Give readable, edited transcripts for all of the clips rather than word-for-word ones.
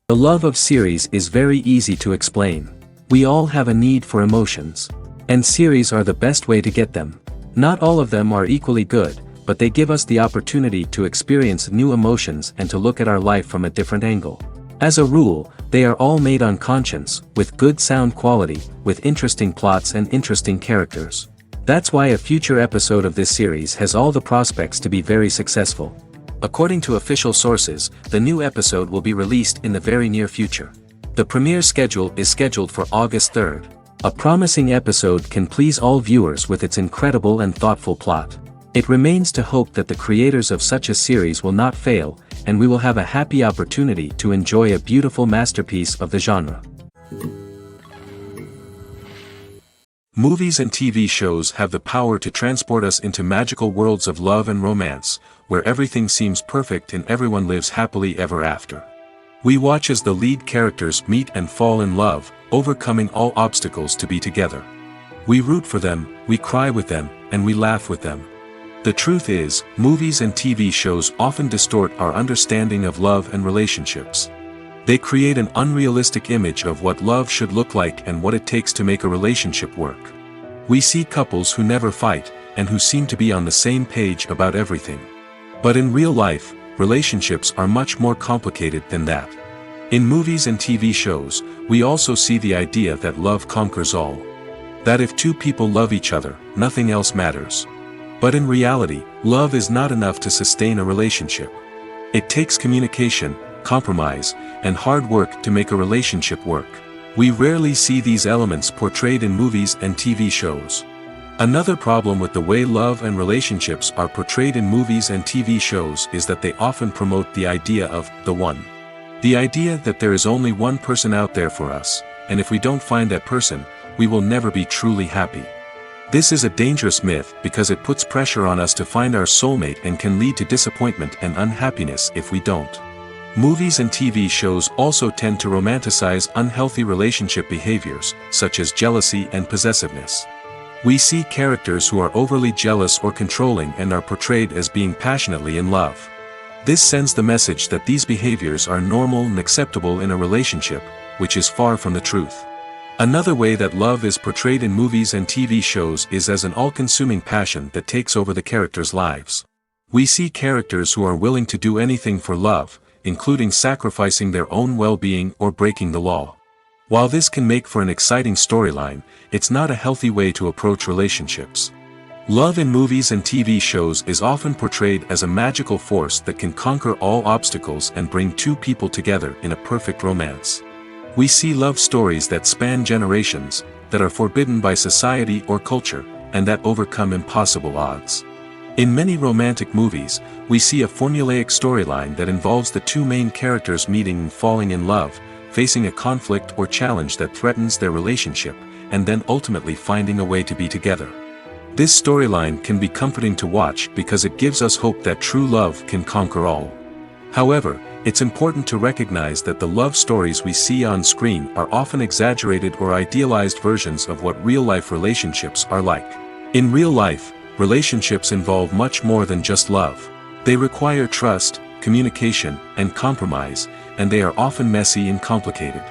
The love of series is very easy to explain. We all have a need for emotions. And series are the best way to get them. Not all of them are equally good, but they give us the opportunity to experience new emotions and to look at our life from a different angle. As a rule, they are all made on conscience, with good sound quality, with interesting plots and interesting characters. That's why a future episode of this series has all the prospects to be very successful. According to official sources, the new episode will be released in the very near future. The premiere schedule is scheduled for August 3rd. A promising episode can please all viewers with its incredible and thoughtful plot. It remains to hope that the creators of such a series will not fail, and we will have a happy opportunity to enjoy a beautiful masterpiece of the genre. Movies and TV shows have the power to transport us into magical worlds of love and romance, where everything seems perfect and everyone lives happily ever after. We watch as the lead characters meet and fall in love, overcoming all obstacles to be together. We root for them, we cry with them, and we laugh with them. The truth is, movies and TV shows often distort our understanding of love and relationships. They create an unrealistic image of what love should look like and what it takes to make a relationship work. We see couples who never fight, and who seem to be on the same page about everything. But in real life, relationships are much more complicated than that. In movies and TV shows, we also see the idea that love conquers all. That if two people love each other, nothing else matters. But in reality, love is not enough to sustain a relationship. It takes communication, compromise, and hard work to make a relationship work. We rarely see these elements portrayed in movies and TV shows. Another problem with the way love and relationships are portrayed in movies and TV shows is that they often promote the idea of the one. The idea that there is only one person out there for us, and if we don't find that person, we will never be truly happy. This is a dangerous myth because it puts pressure on us to find our soulmate and can lead to disappointment and unhappiness if we don't. Movies and TV shows also tend to romanticize unhealthy relationship behaviors, such as jealousy and possessiveness. We see characters who are overly jealous or controlling and are portrayed as being passionately in love. This sends the message that these behaviors are normal and acceptable in a relationship, which is far from the truth. Another way that love is portrayed in movies and TV shows is as an all-consuming passion that takes over the characters' lives. We see characters who are willing to do anything for love, including sacrificing their own well-being or breaking the law. While this can make for an exciting storyline, it's not a healthy way to approach relationships. Love in movies and TV shows is often portrayed as a magical force that can conquer all obstacles and bring two people together in a perfect romance. We see love stories that span generations, that are forbidden by society or culture, and that overcome impossible odds. In many romantic movies, we see a formulaic storyline that involves the two main characters meeting and falling in love, facing a conflict or challenge that threatens their relationship, and then ultimately finding a way to be together. This storyline can be comforting to watch because it gives us hope that true love can conquer all. However, it's important to recognize that the love stories we see on screen are often exaggerated or idealized versions of what real-life relationships are like. In real life, relationships involve much more than just love. They require trust, communication, and compromise, and they are often messy and complicated.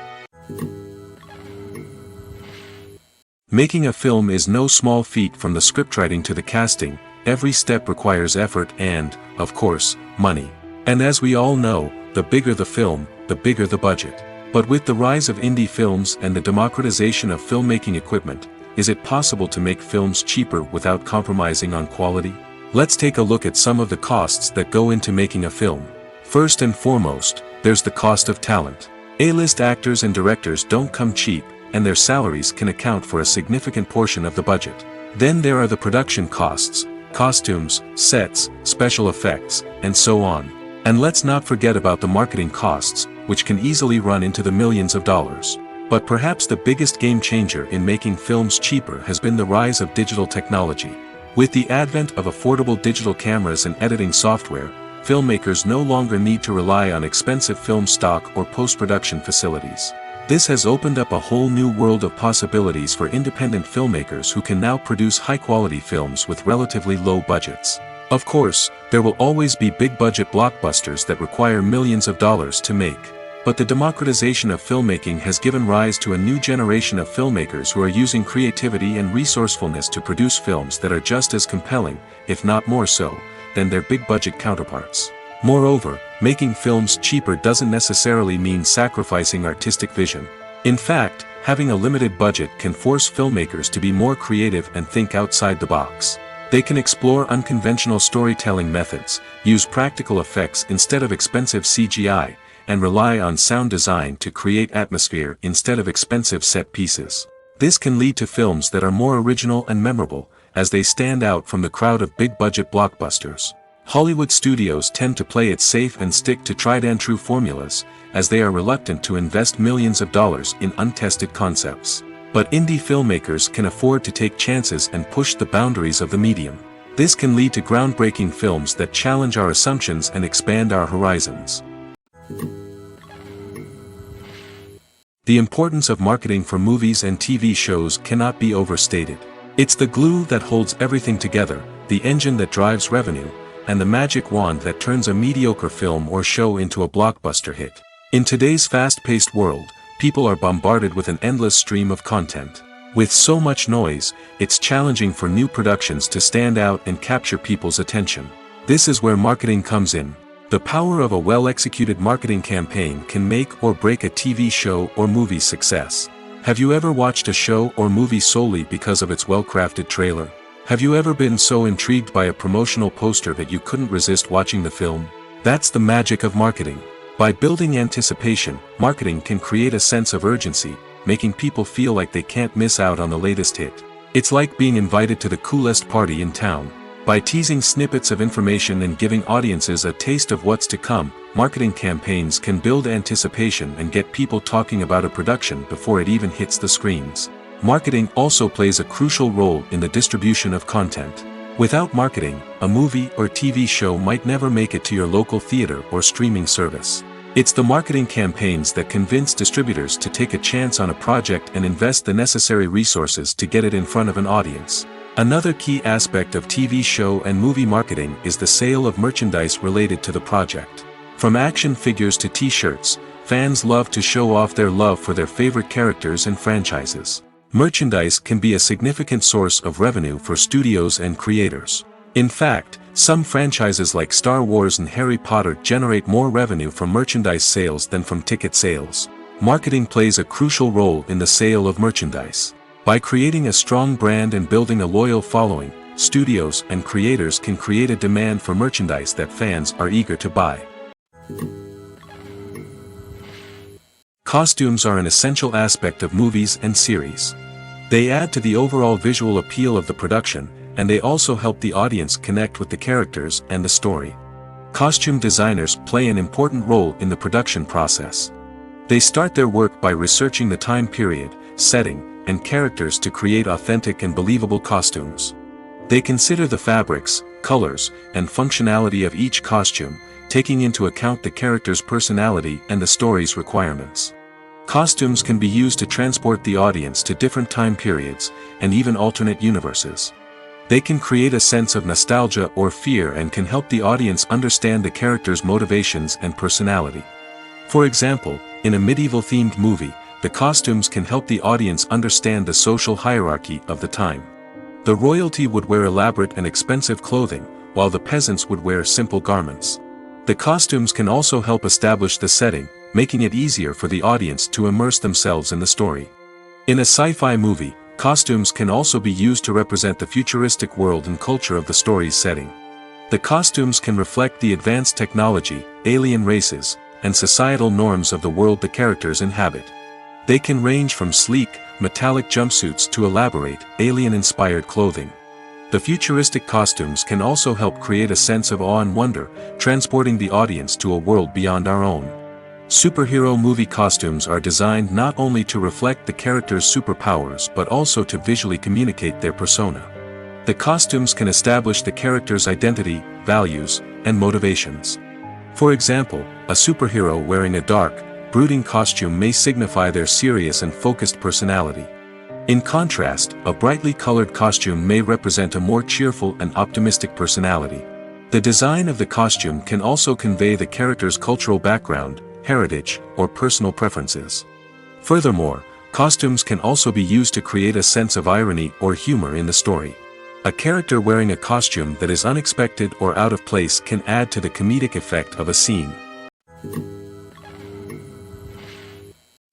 Making a film is no small feat. From the scriptwriting to the casting, every step requires effort and, of course, money. And as we all know, the bigger the film, the bigger the budget. But with the rise of indie films and the democratization of filmmaking equipment, is it possible to make films cheaper without compromising on quality? Let's take a look at some of the costs that go into making a film. First and foremost, there's the cost of talent. A-list actors and directors don't come cheap, and their salaries can account for a significant portion of the budget. Then there are the production costs, costumes, sets, special effects, and so on. And let's not forget about the marketing costs, which can easily run into the millions of dollars. But perhaps the biggest game changer in making films cheaper has been the rise of digital technology. With the advent of affordable digital cameras and editing software, filmmakers no longer need to rely on expensive film stock or post-production facilities. This has opened up a whole new world of possibilities for independent filmmakers who can now produce high-quality films with relatively low budgets. Of course, there will always be big-budget blockbusters that require millions of dollars to make. But the democratization of filmmaking has given rise to a new generation of filmmakers who are using creativity and resourcefulness to produce films that are just as compelling, if not more so, than their big-budget counterparts. Moreover, making films cheaper doesn't necessarily mean sacrificing artistic vision. In fact, having a limited budget can force filmmakers to be more creative and think outside the box. They can explore unconventional storytelling methods, use practical effects instead of expensive CGI, and rely on sound design to create atmosphere instead of expensive set pieces. This can lead to films that are more original and memorable, as they stand out from the crowd of big-budget blockbusters. Hollywood studios tend to play it safe and stick to tried-and-true formulas, as they are reluctant to invest millions of dollars in untested concepts. But indie filmmakers can afford to take chances and push the boundaries of the medium. This can lead to groundbreaking films that challenge our assumptions and expand our horizons. The importance of marketing for movies and TV shows cannot be overstated. It's the glue that holds everything together, the engine that drives revenue, and the magic wand that turns a mediocre film or show into a blockbuster hit. In today's fast-paced world, people are bombarded with an endless stream of content. With so much noise, it's challenging for new productions to stand out and capture people's attention. This is where marketing comes in. The power of a well-executed marketing campaign can make or break a TV show or movie's success. Have you ever watched a show or movie solely because of its well-crafted trailer? Have you ever been so intrigued by a promotional poster that you couldn't resist watching the film? That's the magic of marketing. By building anticipation, marketing can create a sense of urgency, making people feel like they can't miss out on the latest hit. It's like being invited to the coolest party in town. By teasing snippets of information and giving audiences a taste of what's to come, marketing campaigns can build anticipation and get people talking about a production before it even hits the screens. Marketing also plays a crucial role in the distribution of content. Without marketing, a movie or TV show might never make it to your local theater or streaming service. It's the marketing campaigns that convince distributors to take a chance on a project and invest the necessary resources to get it in front of an audience. Another key aspect of TV show and movie marketing is the sale of merchandise related to the project. From action figures to t-shirts, fans love to show off their love for their favorite characters and franchises. Merchandise can be a significant source of revenue for studios and creators. In fact, some franchises like Star Wars and Harry Potter generate more revenue from merchandise sales than from ticket sales. Marketing plays a crucial role in the sale of merchandise. By creating a strong brand and building a loyal following, studios and creators can create a demand for merchandise that fans are eager to buy. Costumes are an essential aspect of movies and series. They add to the overall visual appeal of the production, and they also help the audience connect with the characters and the story. Costume designers play an important role in the production process. They start their work by researching the time period, setting, and characters to create authentic and believable costumes. They consider the fabrics, colors, and functionality of each costume, taking into account the character's personality and the story's requirements. Costumes can be used to transport the audience to different time periods, and even alternate universes. They can create a sense of nostalgia or fear and can help the audience understand the character's motivations and personality. For example, in a medieval-themed movie, the costumes can help the audience understand the social hierarchy of the time. The royalty would wear elaborate and expensive clothing, while the peasants would wear simple garments. The costumes can also help establish the setting, making it easier for the audience to immerse themselves in the story. In a sci-fi movie, costumes can also be used to represent the futuristic world and culture of the story's setting. The costumes can reflect the advanced technology, alien races, and societal norms of the world the characters inhabit. They can range from sleek, metallic jumpsuits to elaborate, alien-inspired clothing. The futuristic costumes can also help create a sense of awe and wonder, transporting the audience to a world beyond our own. Superhero movie costumes are designed not only to reflect the character's superpowers but also to visually communicate their persona. The costumes can establish the character's identity, values, and motivations. For example, a superhero wearing a dark, brooding costume may signify their serious and focused personality. In contrast, a brightly colored costume may represent a more cheerful and optimistic personality. The design of the costume can also convey the character's cultural background, heritage, or personal preferences. Furthermore, costumes can also be used to create a sense of irony or humor in the story. A character wearing a costume that is unexpected or out of place can add to the comedic effect of a scene.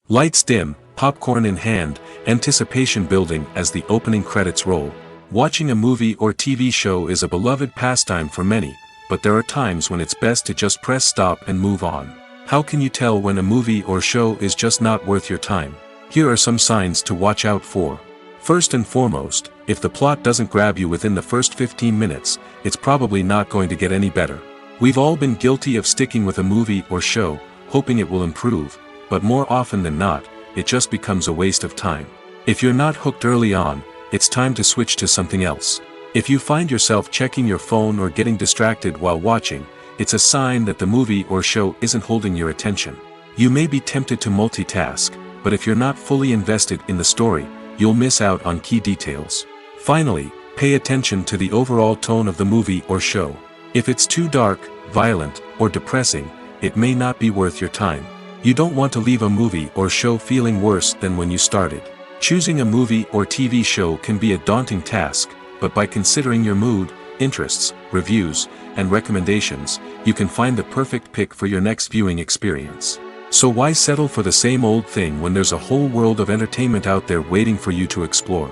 Lights dim, popcorn in hand, anticipation building as the opening credits roll. Watching a movie or TV show is a beloved pastime for many, but there are times when it's best to just press stop and move on. How can you tell when a movie or show is just not worth your time? Here are some signs to watch out for. First and foremost, if the plot doesn't grab you within the first 15 minutes, it's probably not going to get any better. We've all been guilty of sticking with a movie or show, hoping it will improve, but more often than not, it just becomes a waste of time. If you're not hooked early on, it's time to switch to something else. If you find yourself checking your phone or getting distracted while watching, it's a sign that the movie or show isn't holding your attention. You may be tempted to multitask, but if you're not fully invested in the story, you'll miss out on key details. Finally, pay attention to the overall tone of the movie or show. If it's too dark, violent, or depressing, it may not be worth your time. You don't want to leave a movie or show feeling worse than when you started. Choosing a movie or TV show can be a daunting task, but by considering your mood, interests, reviews, and recommendations, you can find the perfect pick for your next viewing experience. So why settle for the same old thing when there's a whole world of entertainment out there waiting for you to explore?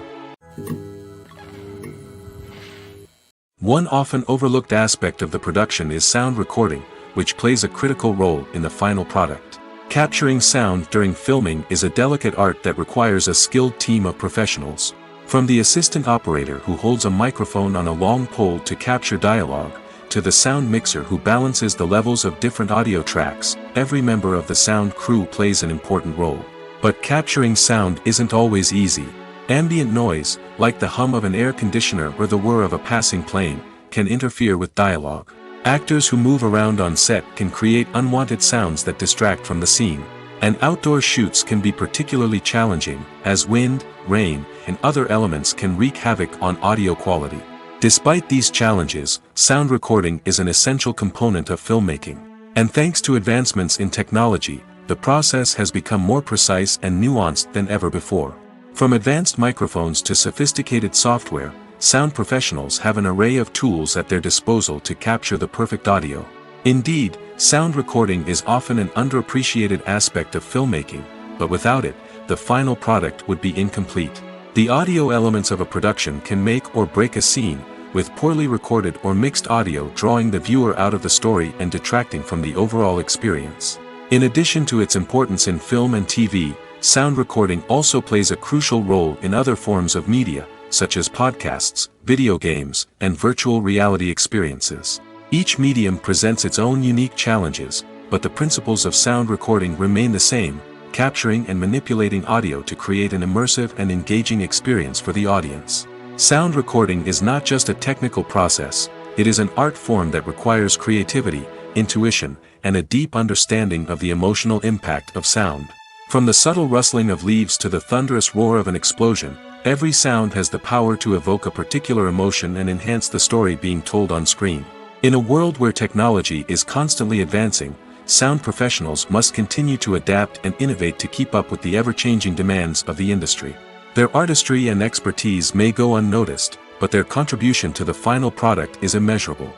One often overlooked aspect of the production is sound recording, which plays a critical role in the final product. Capturing sound during filming is a delicate art that requires a skilled team of professionals. From the assistant operator who holds a microphone on a long pole to capture dialogue, to the sound mixer who balances the levels of different audio tracks, every member of the sound crew plays an important role. But capturing sound isn't always easy. Ambient noise, like the hum of an air conditioner or the whir of a passing plane, can interfere with dialogue. Actors who move around on set can create unwanted sounds that distract from the scene. And outdoor shoots can be particularly challenging, as wind, rain, and other elements can wreak havoc on audio quality. Despite these challenges, sound recording is an essential component of filmmaking. And thanks to advancements in technology, the process has become more precise and nuanced than ever before. From advanced microphones to sophisticated software, sound professionals have an array of tools at their disposal to capture the perfect audio. Indeed, sound recording is often an underappreciated aspect of filmmaking, but without it, the final product would be incomplete. The audio elements of a production can make or break a scene, with poorly recorded or mixed audio drawing the viewer out of the story and detracting from the overall experience. In addition to its importance in film and TV, sound recording also plays a crucial role in other forms of media, such as podcasts, video games, and virtual reality experiences. Each medium presents its own unique challenges, but the principles of sound recording remain the same, capturing and manipulating audio to create an immersive and engaging experience for the audience. Sound recording is not just a technical process, it is an art form that requires creativity, intuition, and a deep understanding of the emotional impact of sound. From the subtle rustling of leaves to the thunderous roar of an explosion, every sound has the power to evoke a particular emotion and enhance the story being told on screen. In a world where technology is constantly advancing, sound professionals must continue to adapt and innovate to keep up with the ever-changing demands of the industry. Their artistry and expertise may go unnoticed, but their contribution to the final product is immeasurable.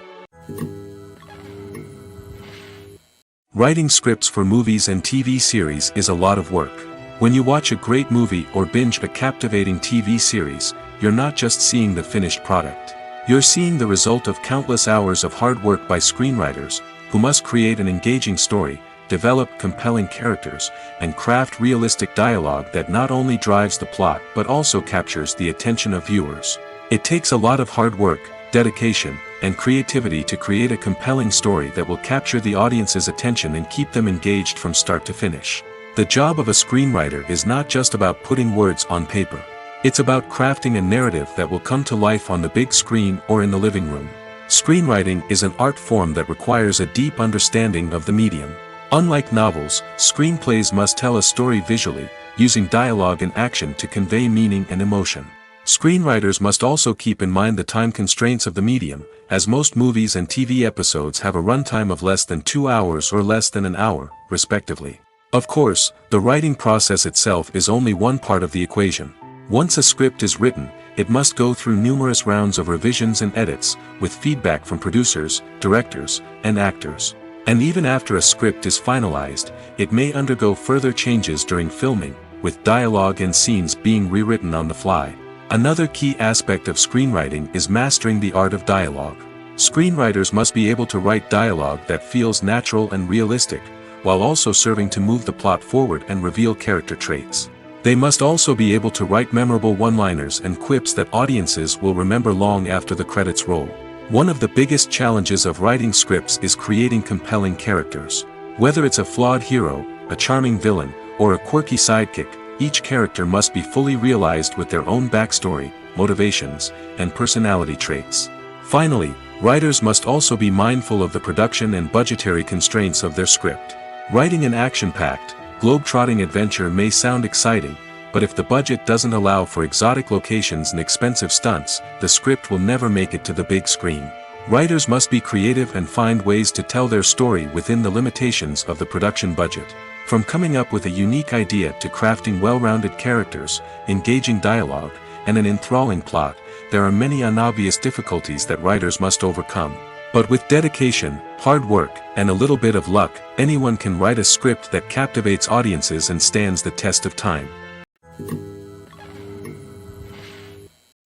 Writing scripts for movies and TV series is a lot of work. When you watch a great movie or binge a captivating TV series, you're not just seeing the finished product. You're seeing the result of countless hours of hard work by screenwriters, who must create an engaging story, develop compelling characters, and craft realistic dialogue that not only drives the plot but also captures the attention of viewers. It takes a lot of hard work, dedication, and creativity to create a compelling story that will capture the audience's attention and keep them engaged from start to finish. The job of a screenwriter is not just about putting words on paper. It's about crafting a narrative that will come to life on the big screen or in the living room. Screenwriting is an art form that requires a deep understanding of the medium. Unlike novels, screenplays must tell a story visually, using dialogue and action to convey meaning and emotion. Screenwriters must also keep in mind the time constraints of the medium, as most movies and TV episodes have a runtime of less than 2 hours or less than an hour, respectively. Of course, the writing process itself is only one part of the equation. Once a script is written, it must go through numerous rounds of revisions and edits, with feedback from producers, directors, and actors. And even after a script is finalized, it may undergo further changes during filming, with dialogue and scenes being rewritten on the fly. Another key aspect of screenwriting is mastering the art of dialogue. Screenwriters must be able to write dialogue that feels natural and realistic, while also serving to move the plot forward and reveal character traits. They must also be able to write memorable one-liners and quips that audiences will remember long after the credits roll. One of the biggest challenges of writing scripts is creating compelling characters. Whether it's a flawed hero, a charming villain, or a quirky sidekick, each character must be fully realized with their own backstory, motivations, and personality traits. Finally, writers must also be mindful of the production and budgetary constraints of their script. Writing an action-packed, globe-trotting adventure may sound exciting, but if the budget doesn't allow for exotic locations and expensive stunts, the script will never make it to the big screen. Writers must be creative and find ways to tell their story within the limitations of the production budget. From coming up with a unique idea to crafting well-rounded characters, engaging dialogue, and an enthralling plot, there are many unobvious difficulties that writers must overcome. But with dedication, hard work, and a little bit of luck, anyone can write a script that captivates audiences and stands the test of time.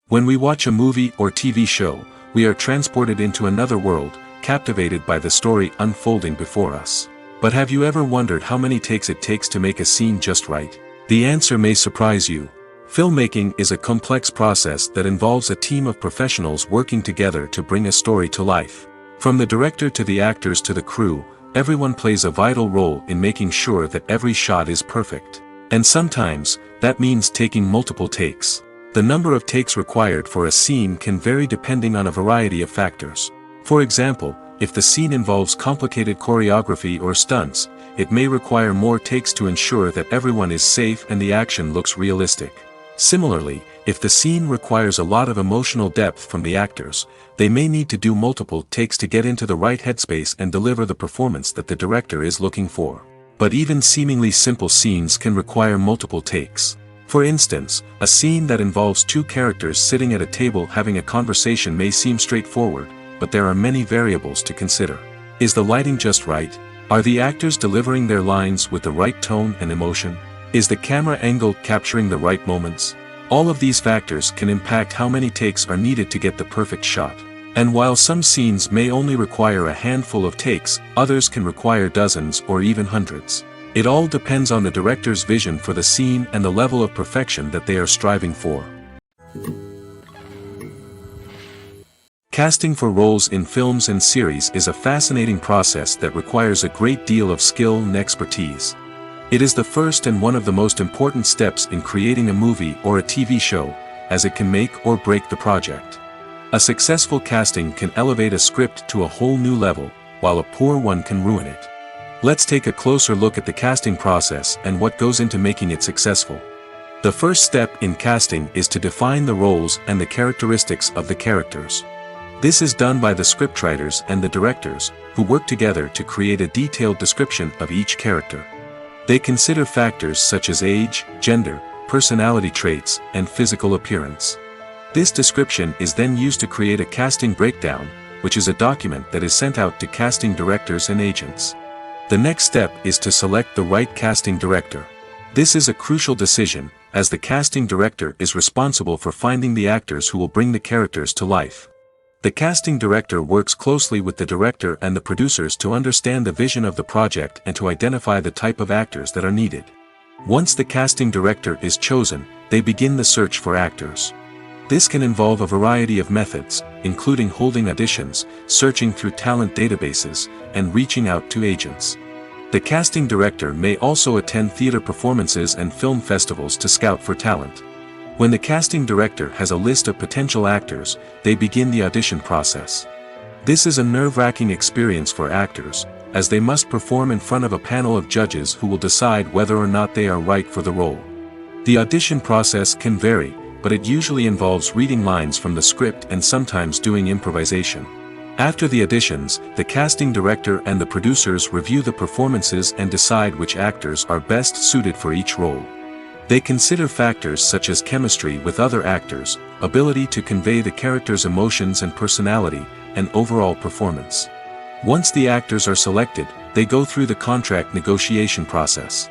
When we watch a movie or TV show, we are transported into another world, captivated by the story unfolding before us. But have you ever wondered how many takes it takes to make a scene just right? The answer may surprise you. Filmmaking is a complex process that involves a team of professionals working together to bring a story to life. From the director to the actors to the crew, everyone plays a vital role in making sure that every shot is perfect. And sometimes, that means taking multiple takes. The number of takes required for a scene can vary depending on a variety of factors. For example, if the scene involves complicated choreography or stunts, it may require more takes to ensure that everyone is safe and the action looks realistic. Similarly, if the scene requires a lot of emotional depth from the actors, they may need to do multiple takes to get into the right headspace and deliver the performance that the director is looking for. But even seemingly simple scenes can require multiple takes. For instance, a scene that involves two characters sitting at a table having a conversation may seem straightforward, but there are many variables to consider. Is the lighting just right? Are the actors delivering their lines with the right tone and emotion? Is the camera angle capturing the right moments? All of these factors can impact how many takes are needed to get the perfect shot. And while some scenes may only require a handful of takes, others can require dozens or even hundreds. It all depends on the director's vision for the scene and the level of perfection that they are striving for. Casting for roles in films and series is a fascinating process that requires a great deal of skill and expertise. It is the first and one of the most important steps in creating a movie or a TV show, as it can make or break the project. A successful casting can elevate a script to a whole new level, while a poor one can ruin it. Let's take a closer look at the casting process and what goes into making it successful. The first step in casting is to define the roles and the characteristics of the characters. This is done by the scriptwriters and the directors, who work together to create a detailed description of each character. They consider factors such as age, gender, personality traits, and physical appearance. This description is then used to create a casting breakdown, which is a document that is sent out to casting directors and agents. The next step is to select the right casting director. This is a crucial decision, as the casting director is responsible for finding the actors who will bring the characters to life. The casting director works closely with the director and the producers to understand the vision of the project and to identify the type of actors that are needed. Once the casting director is chosen, they begin the search for actors. This can involve a variety of methods, including holding auditions, searching through talent databases, and reaching out to agents. The casting director may also attend theater performances and film festivals to scout for talent. When the casting director has a list of potential actors, they begin the audition process. This is a nerve-wracking experience for actors, as they must perform in front of a panel of judges who will decide whether or not they are right for the role. The audition process can vary, but it usually involves reading lines from the script and sometimes doing improvisation. After the auditions, the casting director and the producers review the performances and decide which actors are best suited for each role. They consider factors such as chemistry with other actors, ability to convey the character's emotions and personality, and overall performance. Once the actors are selected, they go through the contract negotiation process.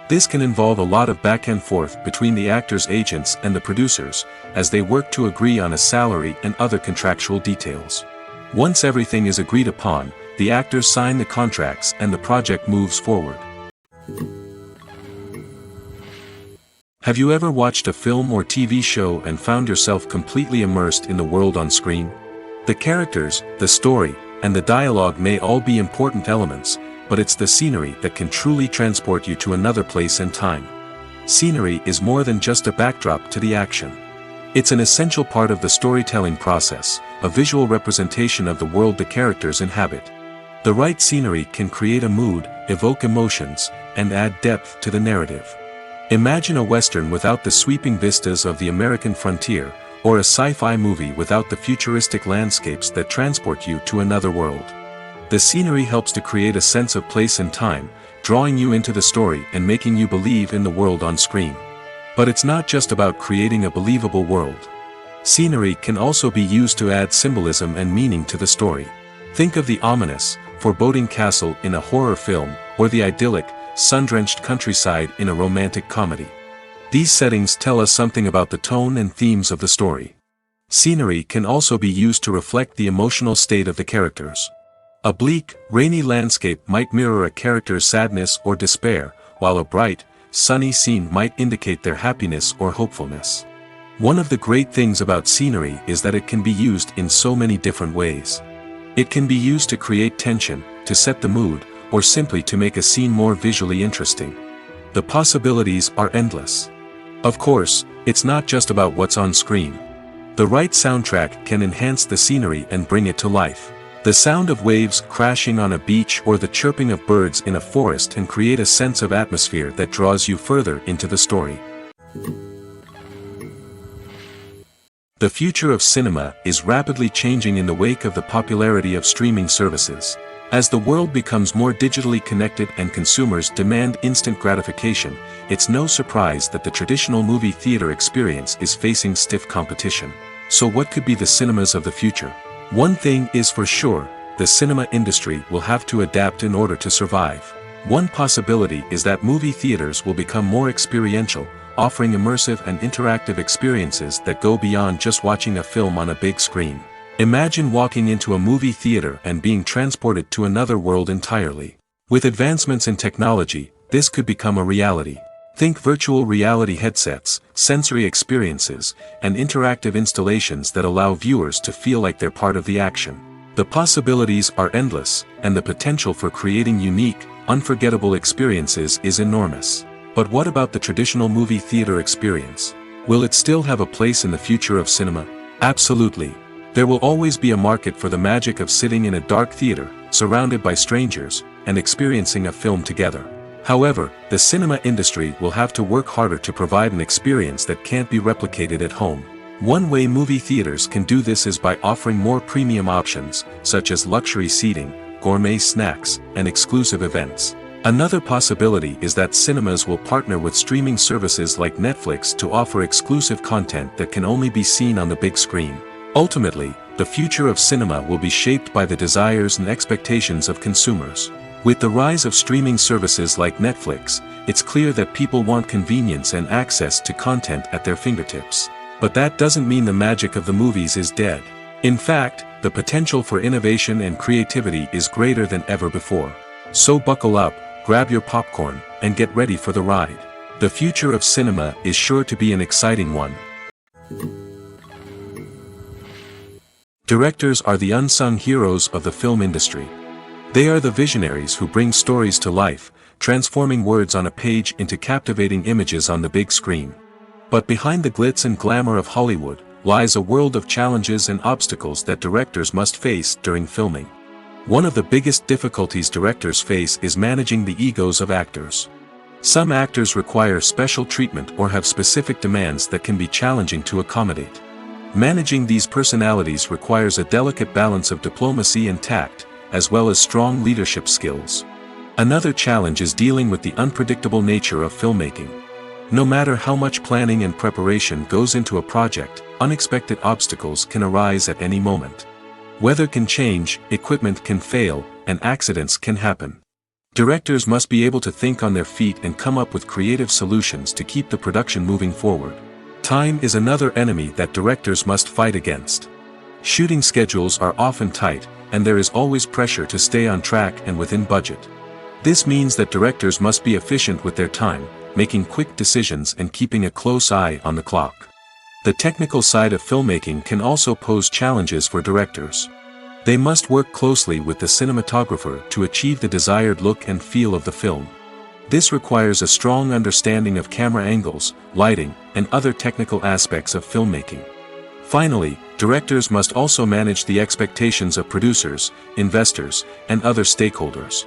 This can involve a lot of back and forth between the actors' agents and the producers, as they work to agree on a salary and other contractual details. Once everything is agreed upon, the actors sign the contracts and the project moves forward. Have you ever watched a film or TV show and found yourself completely immersed in the world on screen? The characters, the story, and the dialogue may all be important elements, but it's the scenery that can truly transport you to another place and time. Scenery is more than just a backdrop to the action. It's an essential part of the storytelling process, a visual representation of the world the characters inhabit. The right scenery can create a mood, evoke emotions, and add depth to the narrative. Imagine a Western without the sweeping vistas of the American frontier, or a sci-fi movie without the futuristic landscapes that transport you to another world. The scenery helps to create a sense of place and time, drawing you into the story and making you believe in the world on screen. But it's not just about creating a believable world. Scenery can also be used to add symbolism and meaning to the story. Think of the ominous, foreboding castle in a horror film, or the idyllic, sun-drenched countryside in a romantic comedy. These settings tell us something about the tone and themes of the story. Scenery can also be used to reflect the emotional state of the characters. A bleak, rainy landscape might mirror a character's sadness or despair, while a bright, sunny scene might indicate their happiness or hopefulness. One of the great things about scenery is that it can be used in so many different ways. It can be used to create tension, to set the mood, or simply to make a scene more visually interesting. The possibilities are endless. Of course, it's not just about what's on screen. The right soundtrack can enhance the scenery and bring it to life. The sound of waves crashing on a beach or the chirping of birds in a forest can create a sense of atmosphere that draws you further into the story. The future of cinema is rapidly changing in the wake of the popularity of streaming services. As the world becomes more digitally connected and consumers demand instant gratification, it's no surprise that the traditional movie theater experience is facing stiff competition. So what could be the cinemas of the future? One thing is for sure, the cinema industry will have to adapt in order to survive. One possibility is that movie theaters will become more experiential, offering immersive and interactive experiences that go beyond just watching a film on a big screen. Imagine walking into a movie theater and being transported to another world entirely. With advancements in technology, this could become a reality. Think virtual reality headsets, sensory experiences, and interactive installations that allow viewers to feel like they're part of the action. The possibilities are endless, and the potential for creating unique, unforgettable experiences is enormous. But what about the traditional movie theater experience? Will it still have a place in the future of cinema? Absolutely. There will always be a market for the magic of sitting in a dark theater, surrounded by strangers, and experiencing a film together. However, the cinema industry will have to work harder to provide an experience that can't be replicated at home. One way movie theaters can do this is by offering more premium options, such as luxury seating, gourmet snacks, and exclusive events. Another possibility is that cinemas will partner with streaming services like Netflix to offer exclusive content that can only be seen on the big screen. Ultimately, the future of cinema will be shaped by the desires and expectations of consumers. With the rise of streaming services like Netflix, it's clear that people want convenience and access to content at their fingertips. But that doesn't mean the magic of the movies is dead. In fact, the potential for innovation and creativity is greater than ever before. So buckle up, grab your popcorn, and get ready for the ride. The future of cinema is sure to be an exciting one. Directors are the unsung heroes of the film industry. They are the visionaries who bring stories to life, transforming words on a page into captivating images on the big screen. But behind the glitz and glamour of Hollywood, lies a world of challenges and obstacles that directors must face during filming. One of the biggest difficulties directors face is managing the egos of actors. Some actors require special treatment or have specific demands that can be challenging to accommodate. Managing these personalities requires a delicate balance of diplomacy and tact, as well as strong leadership skills. Another challenge is dealing with the unpredictable nature of filmmaking. No matter how much planning and preparation goes into a project, unexpected obstacles can arise at any moment. Weather can change, equipment can fail, and accidents can happen. Directors must be able to think on their feet and come up with creative solutions to keep the production moving forward. Time is another enemy that directors must fight against. Shooting schedules are often tight, and there is always pressure to stay on track and within budget. This means that directors must be efficient with their time, making quick decisions and keeping a close eye on the clock. The technical side of filmmaking can also pose challenges for directors. They must work closely with the cinematographer to achieve the desired look and feel of the film. This requires a strong understanding of camera angles, lighting, and other technical aspects of filmmaking. Finally, directors must also manage the expectations of producers, investors, and other stakeholders.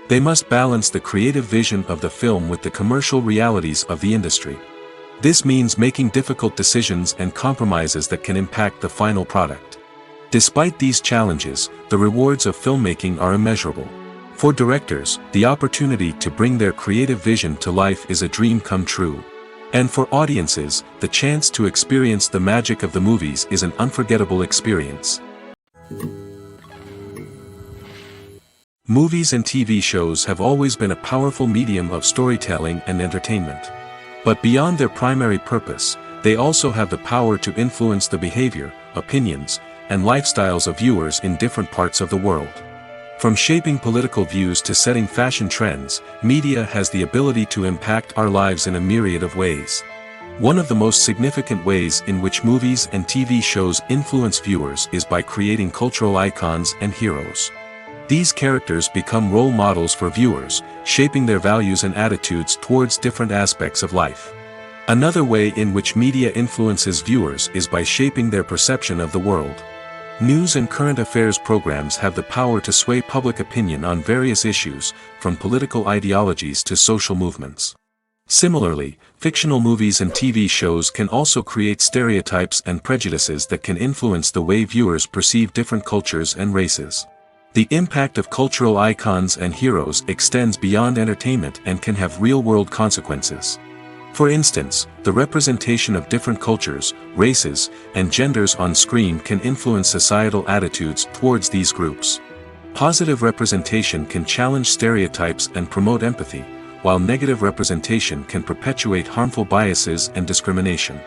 They must balance the creative vision of the film with the commercial realities of the industry. This means making difficult decisions and compromises that can impact the final product. Despite these challenges, the rewards of filmmaking are immeasurable. For directors, the opportunity to bring their creative vision to life is a dream come true. And for audiences, the chance to experience the magic of the movies is an unforgettable experience. Movies and TV shows have always been a powerful medium of storytelling and entertainment. But beyond their primary purpose, they also have the power to influence the behavior, opinions, and lifestyles of viewers in different parts of the world. From shaping political views to setting fashion trends, media has the ability to impact our lives in a myriad of ways. One of the most significant ways in which movies and TV shows influence viewers is by creating cultural icons and heroes. These characters become role models for viewers, shaping their values and attitudes towards different aspects of life. Another way in which media influences viewers is by shaping their perception of the world. News and current affairs programs have the power to sway public opinion on various issues, from political ideologies to social movements. Similarly, fictional movies and TV shows can also create stereotypes and prejudices that can influence the way viewers perceive different cultures and races. The impact of cultural icons and heroes extends beyond entertainment and can have real-world consequences. For instance, the representation of different cultures, races, and genders on screen can influence societal attitudes towards these groups. Positive representation can challenge stereotypes and promote empathy, while negative representation can perpetuate harmful biases and discrimination.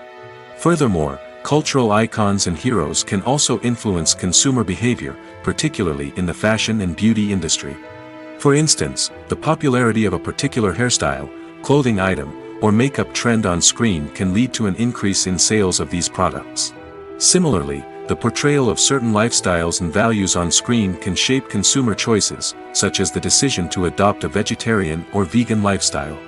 Furthermore, cultural icons and heroes can also influence consumer behavior, particularly in the fashion and beauty industry. For instance, the popularity of a particular hairstyle, clothing item, or makeup trend on screen can lead to an increase in sales of these products. Similarly, the portrayal of certain lifestyles and values on screen can shape consumer choices, such as the decision to adopt a vegetarian or vegan lifestyle.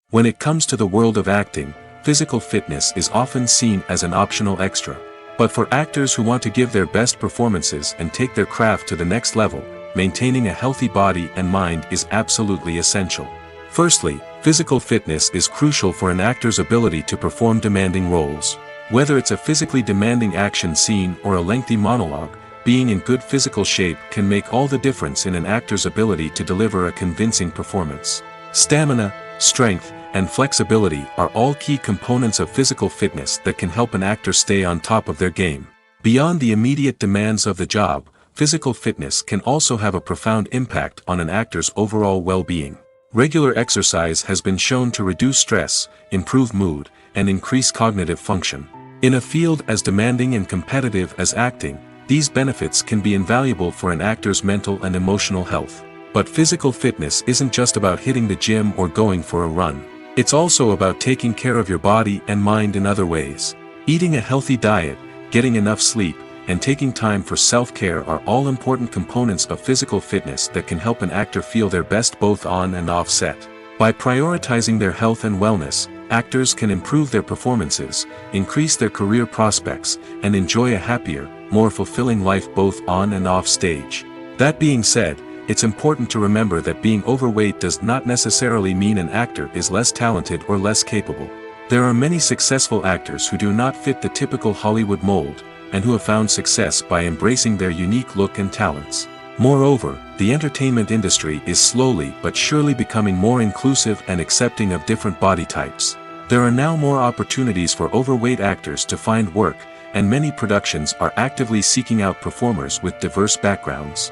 When it comes to the world of acting, physical fitness is often seen as an optional extra. But for actors who want to give their best performances and take their craft to the next level, maintaining a healthy body and mind is absolutely essential. Firstly, physical fitness is crucial for an actor's ability to perform demanding roles. Whether it's a physically demanding action scene or a lengthy monologue, being in good physical shape can make all the difference in an actor's ability to deliver a convincing performance. Stamina, strength, and flexibility are all key components of physical fitness that can help an actor stay on top of their game. Beyond the immediate demands of the job, physical fitness can also have a profound impact on an actor's overall well-being. Regular exercise has been shown to reduce stress, improve mood, and increase cognitive function. In a field as demanding and competitive as acting, these benefits can be invaluable for an actor's mental and emotional health. But physical fitness isn't just about hitting the gym or going for a run. It's also about taking care of your body and mind in other ways. Eating a healthy diet, getting enough sleep, and taking time for self-care are all important components of physical fitness that can help an actor feel their best both on and off set. By prioritizing their health and wellness, actors can improve their performances, increase their career prospects, and enjoy a happier, more fulfilling life both on and off stage. That being said, it's important to remember that being overweight does not necessarily mean an actor is less talented or less capable. There are many successful actors who do not fit the typical Hollywood mold, and who have found success by embracing their unique look and talents. Moreover, the entertainment industry is slowly but surely becoming more inclusive and accepting of different body types. There are now more opportunities for overweight actors to find work, and many productions are actively seeking out performers with diverse backgrounds.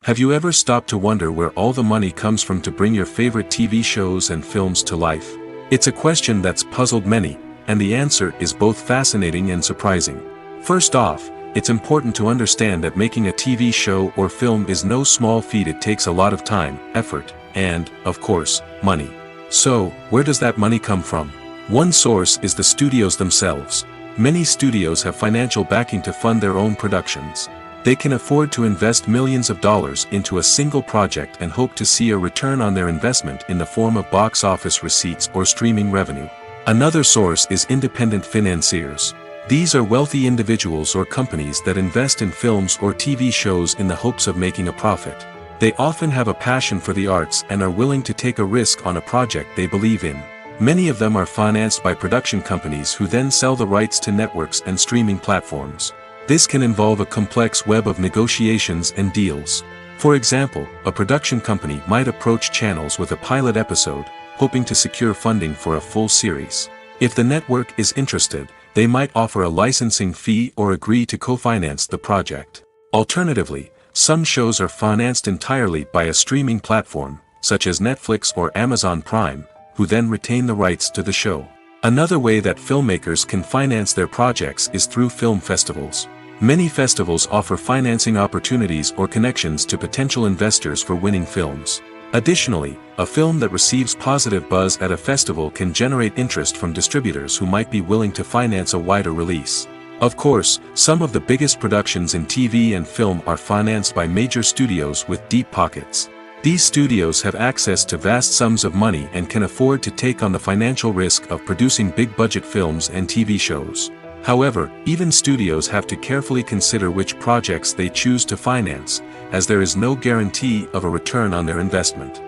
Have you ever stopped to wonder where all the money comes from to bring your favorite TV shows and films to life? It's a question that's puzzled many, and the answer is both fascinating and surprising. First off, it's important to understand that making a TV show or film is no small feat. It takes a lot of time, effort, and, of course, money. So, where does that money come from? One source is the studios themselves. Many studios have financial backing to fund their own productions. They can afford to invest millions of dollars into a single project and hope to see a return on their investment in the form of box office receipts or streaming revenue. Another source is independent financiers. These are wealthy individuals or companies that invest in films or TV shows in the hopes of making a profit. They often have a passion for the arts and are willing to take a risk on a project they believe in. Many of them are financed by production companies who then sell the rights to networks and streaming platforms. This can involve a complex web of negotiations and deals. For example, a production company might approach channels with a pilot episode, hoping to secure funding for a full series. If the network is interested, they might offer a licensing fee or agree to co-finance the project. Alternatively, some shows are financed entirely by a streaming platform, such as Netflix or Amazon Prime, who then retain the rights to the show. Another way that filmmakers can finance their projects is through film festivals. Many festivals offer financing opportunities or connections to potential investors for winning films. Additionally, a film that receives positive buzz at a festival can generate interest from distributors who might be willing to finance a wider release. Of course, some of the biggest productions in TV and film are financed by major studios with deep pockets. These studios have access to vast sums of money and can afford to take on the financial risk of producing big-budget films and TV shows. However, even studios have to carefully consider which projects they choose to finance, as there is no guarantee of a return on their investment.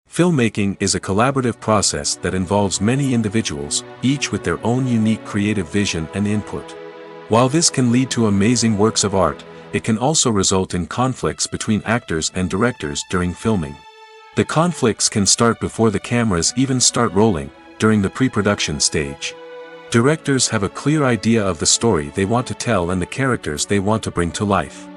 Filmmaking is a collaborative process that involves many individuals, each with their own unique creative vision and input. While this can lead to amazing works of art, it can also result in conflicts between actors and directors during filming. The conflicts can start before the cameras even start rolling, during the pre-production stage. Directors have a clear idea of the story they want to tell and the characters they want to bring to life.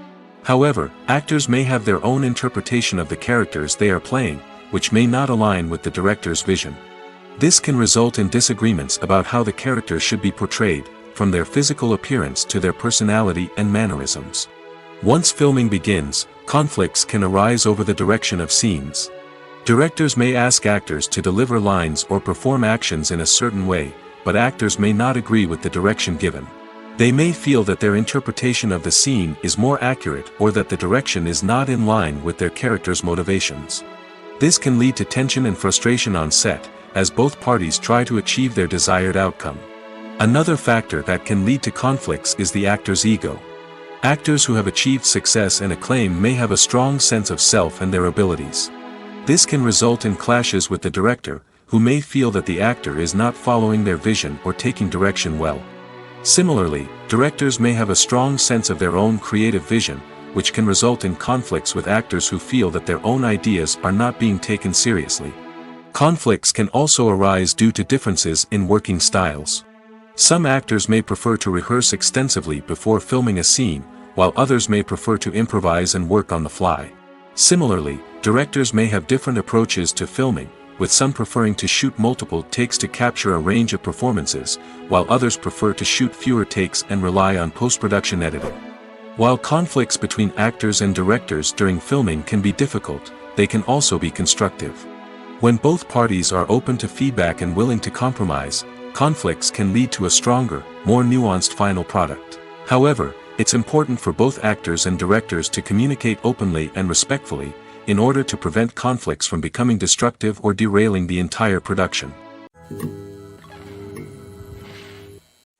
However, actors may have their own interpretation of the characters they are playing, which may not align with the director's vision. This can result in disagreements about how the characters should be portrayed, from their physical appearance to their personality and mannerisms. Once filming begins, conflicts can arise over the direction of scenes. Directors may ask actors to deliver lines or perform actions in a certain way, but actors may not agree with the direction given. They may feel that their interpretation of the scene is more accurate or that the direction is not in line with their character's motivations. This can lead to tension and frustration on set, as both parties try to achieve their desired outcome. Another factor that can lead to conflicts is the actor's ego. Actors who have achieved success and acclaim may have a strong sense of self and their abilities. This can result in clashes with the director, who may feel that the actor is not following their vision or taking direction well. Similarly, directors may have a strong sense of their own creative vision, which can result in conflicts with actors who feel that their own ideas are not being taken seriously. Conflicts can also arise due to differences in working styles. Some actors may prefer to rehearse extensively before filming a scene, while others may prefer to improvise and work on the fly. Similarly, directors may have different approaches to filming, with some preferring to shoot multiple takes to capture a range of performances, while others prefer to shoot fewer takes and rely on post-production editing. While conflicts between actors and directors during filming can be difficult, they can also be constructive. When both parties are open to feedback and willing to compromise, conflicts can lead to a stronger, more nuanced final product. However, it's important for both actors and directors to communicate openly and respectfully, in order to prevent conflicts from becoming destructive or derailing the entire production.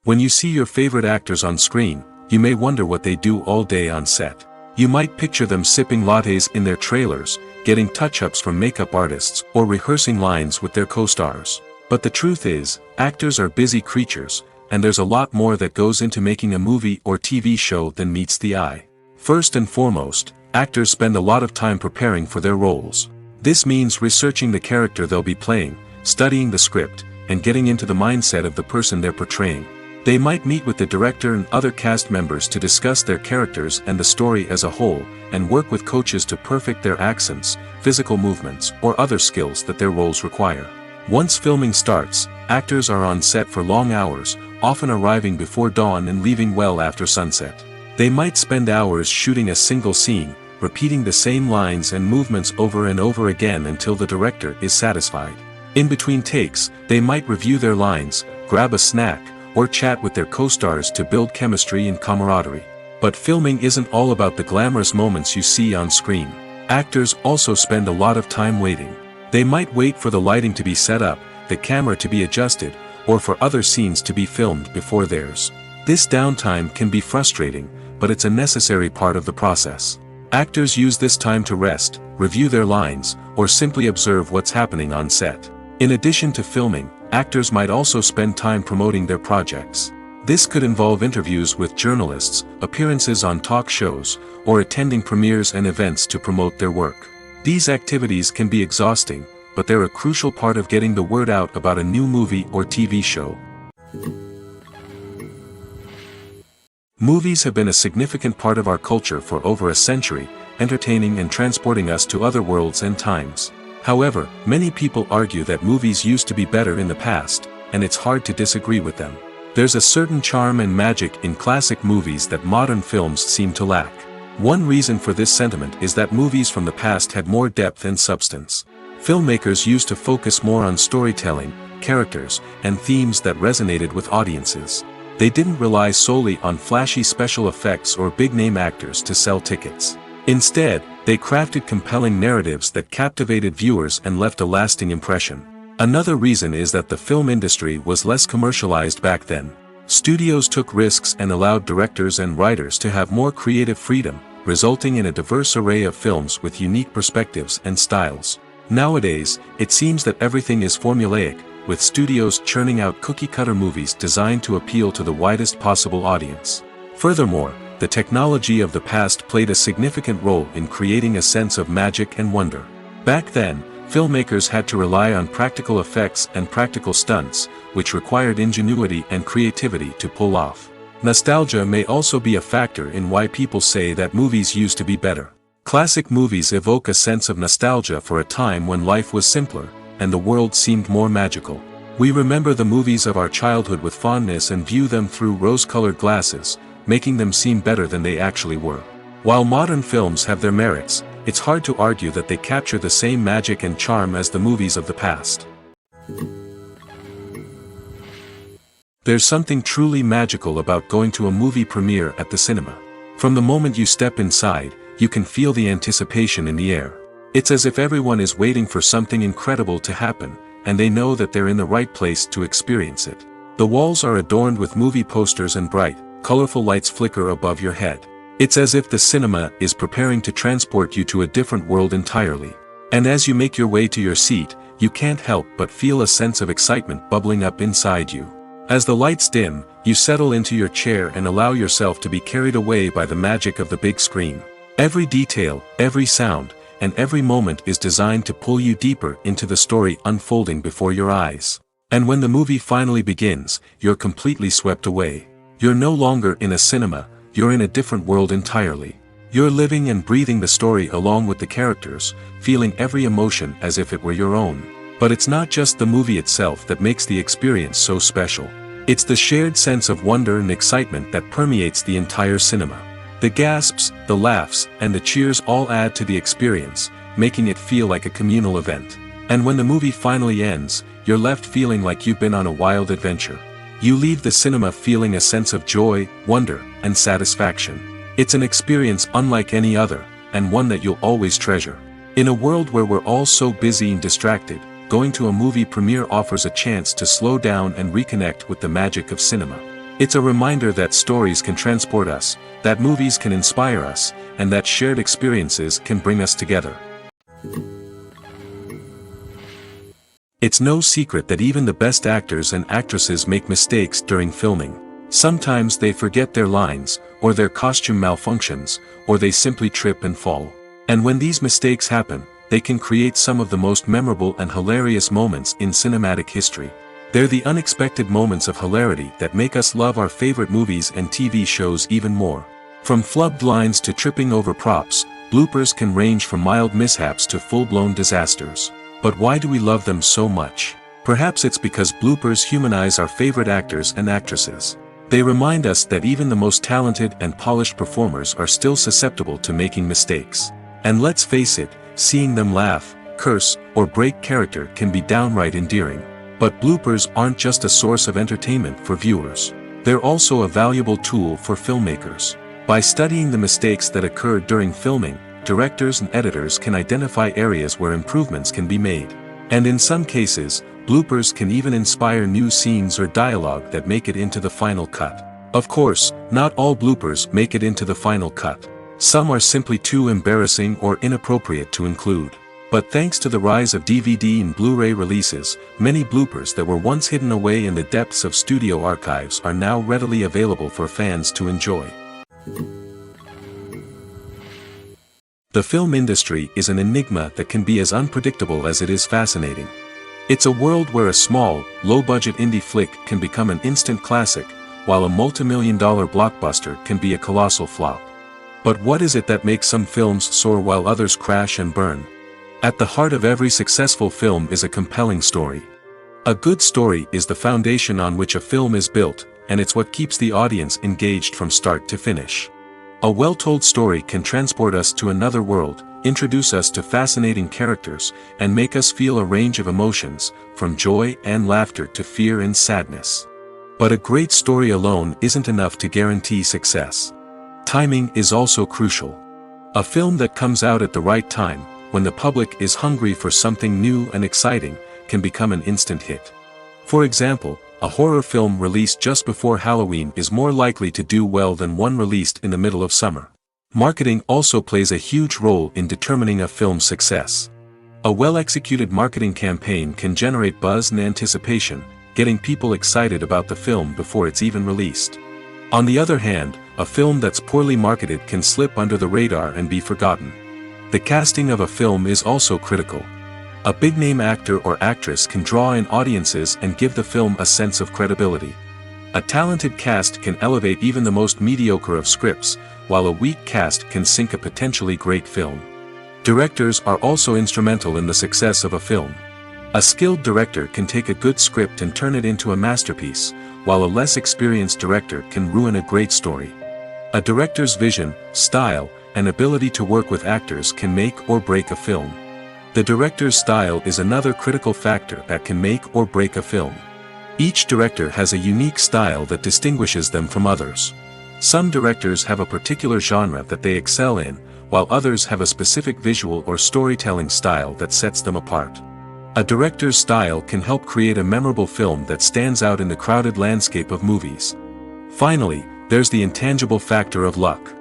When you see your favorite actors on screen, you may wonder what they do all day on set. You might picture them sipping lattes in their trailers, getting touch-ups from makeup artists, or rehearsing lines with their co-stars. But the truth is, actors are busy creatures, and there's a lot more that goes into making a movie or TV show than meets the eye. First and foremost, actors spend a lot of time preparing for their roles. This means researching the character they'll be playing, studying the script, and getting into the mindset of the person they're portraying. They might meet with the director and other cast members to discuss their characters and the story as a whole, and work with coaches to perfect their accents, physical movements, or other skills that their roles require. Once filming starts, actors are on set for long hours, often arriving before dawn and leaving well after sunset. They might spend hours shooting a single scene, repeating the same lines and movements over and over again until the director is satisfied. In between takes, they might review their lines, grab a snack, or chat with their co-stars to build chemistry and camaraderie. But filming isn't all about the glamorous moments you see on screen. Actors also spend a lot of time waiting. They might wait for the lighting to be set up, the camera to be adjusted, or for other scenes to be filmed before theirs. This downtime can be frustrating, but it's a necessary part of the process. Actors use this time to rest, review their lines, or simply observe what's happening on set. In addition to filming, actors might also spend time promoting their projects. This could involve interviews with journalists, appearances on talk shows, or attending premieres and events to promote their work. These activities can be exhausting, but they're a crucial part of getting the word out about a new movie or TV show. Movies have been a significant part of our culture for over a century, entertaining and transporting us to other worlds and times. However, many people argue that movies used to be better in the past, and it's hard to disagree with them. There's a certain charm and magic in classic movies that modern films seem to lack. One reason for this sentiment is that movies from the past had more depth and substance. Filmmakers used to focus more on storytelling, characters, and themes that resonated with audiences. They didn't rely solely on flashy special effects or big-name actors to sell tickets. Instead, they crafted compelling narratives that captivated viewers and left a lasting impression. Another reason is that the film industry was less commercialized back then. Studios took risks and allowed directors and writers to have more creative freedom, resulting in a diverse array of films with unique perspectives and styles. Nowadays, it seems that everything is formulaic, with studios churning out cookie-cutter movies designed to appeal to the widest possible audience. Furthermore, the technology of the past played a significant role in creating a sense of magic and wonder. Back then, filmmakers had to rely on practical effects and practical stunts, which required ingenuity and creativity to pull off. Nostalgia may also be a factor in why people say that movies used to be better. Classic movies evoke a sense of nostalgia for a time when life was simpler, and the world seemed more magical. We remember the movies of our childhood with fondness and view them through rose-colored glasses, making them seem better than they actually were. While modern films have their merits, it's hard to argue that they capture the same magic and charm as the movies of the past. There's something truly magical about going to a movie premiere at the cinema. From the moment you step inside, you can feel the anticipation in the air. It's as if everyone is waiting for something incredible to happen, and they know that they're in the right place to experience it. The walls are adorned with movie posters and bright, colorful lights flicker above your head. It's as if the cinema is preparing to transport you to a different world entirely. And as you make your way to your seat, you can't help but feel a sense of excitement bubbling up inside you. As the lights dim, you settle into your chair and allow yourself to be carried away by the magic of the big screen. Every detail, every sound, and every moment is designed to pull you deeper into the story unfolding before your eyes. And when the movie finally begins, you're completely swept away. You're no longer in a cinema, you're in a different world entirely. You're living and breathing the story along with the characters, feeling every emotion as if it were your own. But it's not just the movie itself that makes the experience so special. It's the shared sense of wonder and excitement that permeates the entire cinema. The gasps, the laughs, and the cheers all add to the experience, making it feel like a communal event. And when the movie finally ends, you're left feeling like you've been on a wild adventure. You leave the cinema feeling a sense of joy, wonder, and satisfaction. It's an experience unlike any other, and one that you'll always treasure. In a world where we're all so busy and distracted, going to a movie premiere offers a chance to slow down and reconnect with the magic of cinema. It's a reminder that stories can transport us, that movies can inspire us, and that shared experiences can bring us together. It's no secret that even the best actors and actresses make mistakes during filming. Sometimes they forget their lines, or their costume malfunctions, or they simply trip and fall. And when these mistakes happen, they can create some of the most memorable and hilarious moments in cinematic history. They're the unexpected moments of hilarity that make us love our favorite movies and TV shows even more. From flubbed lines to tripping over props, bloopers can range from mild mishaps to full-blown disasters. But why do we love them so much? Perhaps it's because bloopers humanize our favorite actors and actresses. They remind us that even the most talented and polished performers are still susceptible to making mistakes. And let's face it, seeing them laugh, curse, or break character can be downright endearing. But bloopers aren't just a source of entertainment for viewers. They're also a valuable tool for filmmakers. By studying the mistakes that occurred during filming, directors and editors can identify areas where improvements can be made. And in some cases, bloopers can even inspire new scenes or dialogue that make it into the final cut. Of course, not all bloopers make it into the final cut. Some are simply too embarrassing or inappropriate to include. But thanks to the rise of DVD and Blu-ray releases, many bloopers that were once hidden away in the depths of studio archives are now readily available for fans to enjoy. The film industry is an enigma that can be as unpredictable as it is fascinating. It's a world where a small, low-budget indie flick can become an instant classic, while a multi-million-dollar blockbuster can be a colossal flop. But what is it that makes some films soar while others crash and burn? At the heart of every successful film is a compelling story. A good story is the foundation on which a film is built, and it's what keeps the audience engaged from start to finish. A well-told story can transport us to another world, introduce us to fascinating characters, and make us feel a range of emotions, from joy and laughter to fear and sadness. But a great story alone isn't enough to guarantee success. Timing is also crucial. A film that comes out at the right time, when the public is hungry for something new and exciting, can become an instant hit. For example, a horror film released just before Halloween is more likely to do well than one released in the middle of summer. Marketing also plays a huge role in determining a film's success. A well-executed marketing campaign can generate buzz and anticipation, getting people excited about the film before it's even released. On the other hand, a film that's poorly marketed can slip under the radar and be forgotten. The casting of a film is also critical. A big-name actor or actress can draw in audiences and give the film a sense of credibility. A talented cast can elevate even the most mediocre of scripts, while a weak cast can sink a potentially great film. Directors are also instrumental in the success of a film. A skilled director can take a good script and turn it into a masterpiece, while a less experienced director can ruin a great story. A director's vision, style, and ability to work with actors can make or break a film. The director's style is another critical factor that can make or break a film. Each director has a unique style that distinguishes them from others. Some directors have a particular genre that they excel in, while others have a specific visual or storytelling style that sets them apart. A director's style can help create a memorable film that stands out in the crowded landscape of movies. Finally, there's the intangible factor of luck.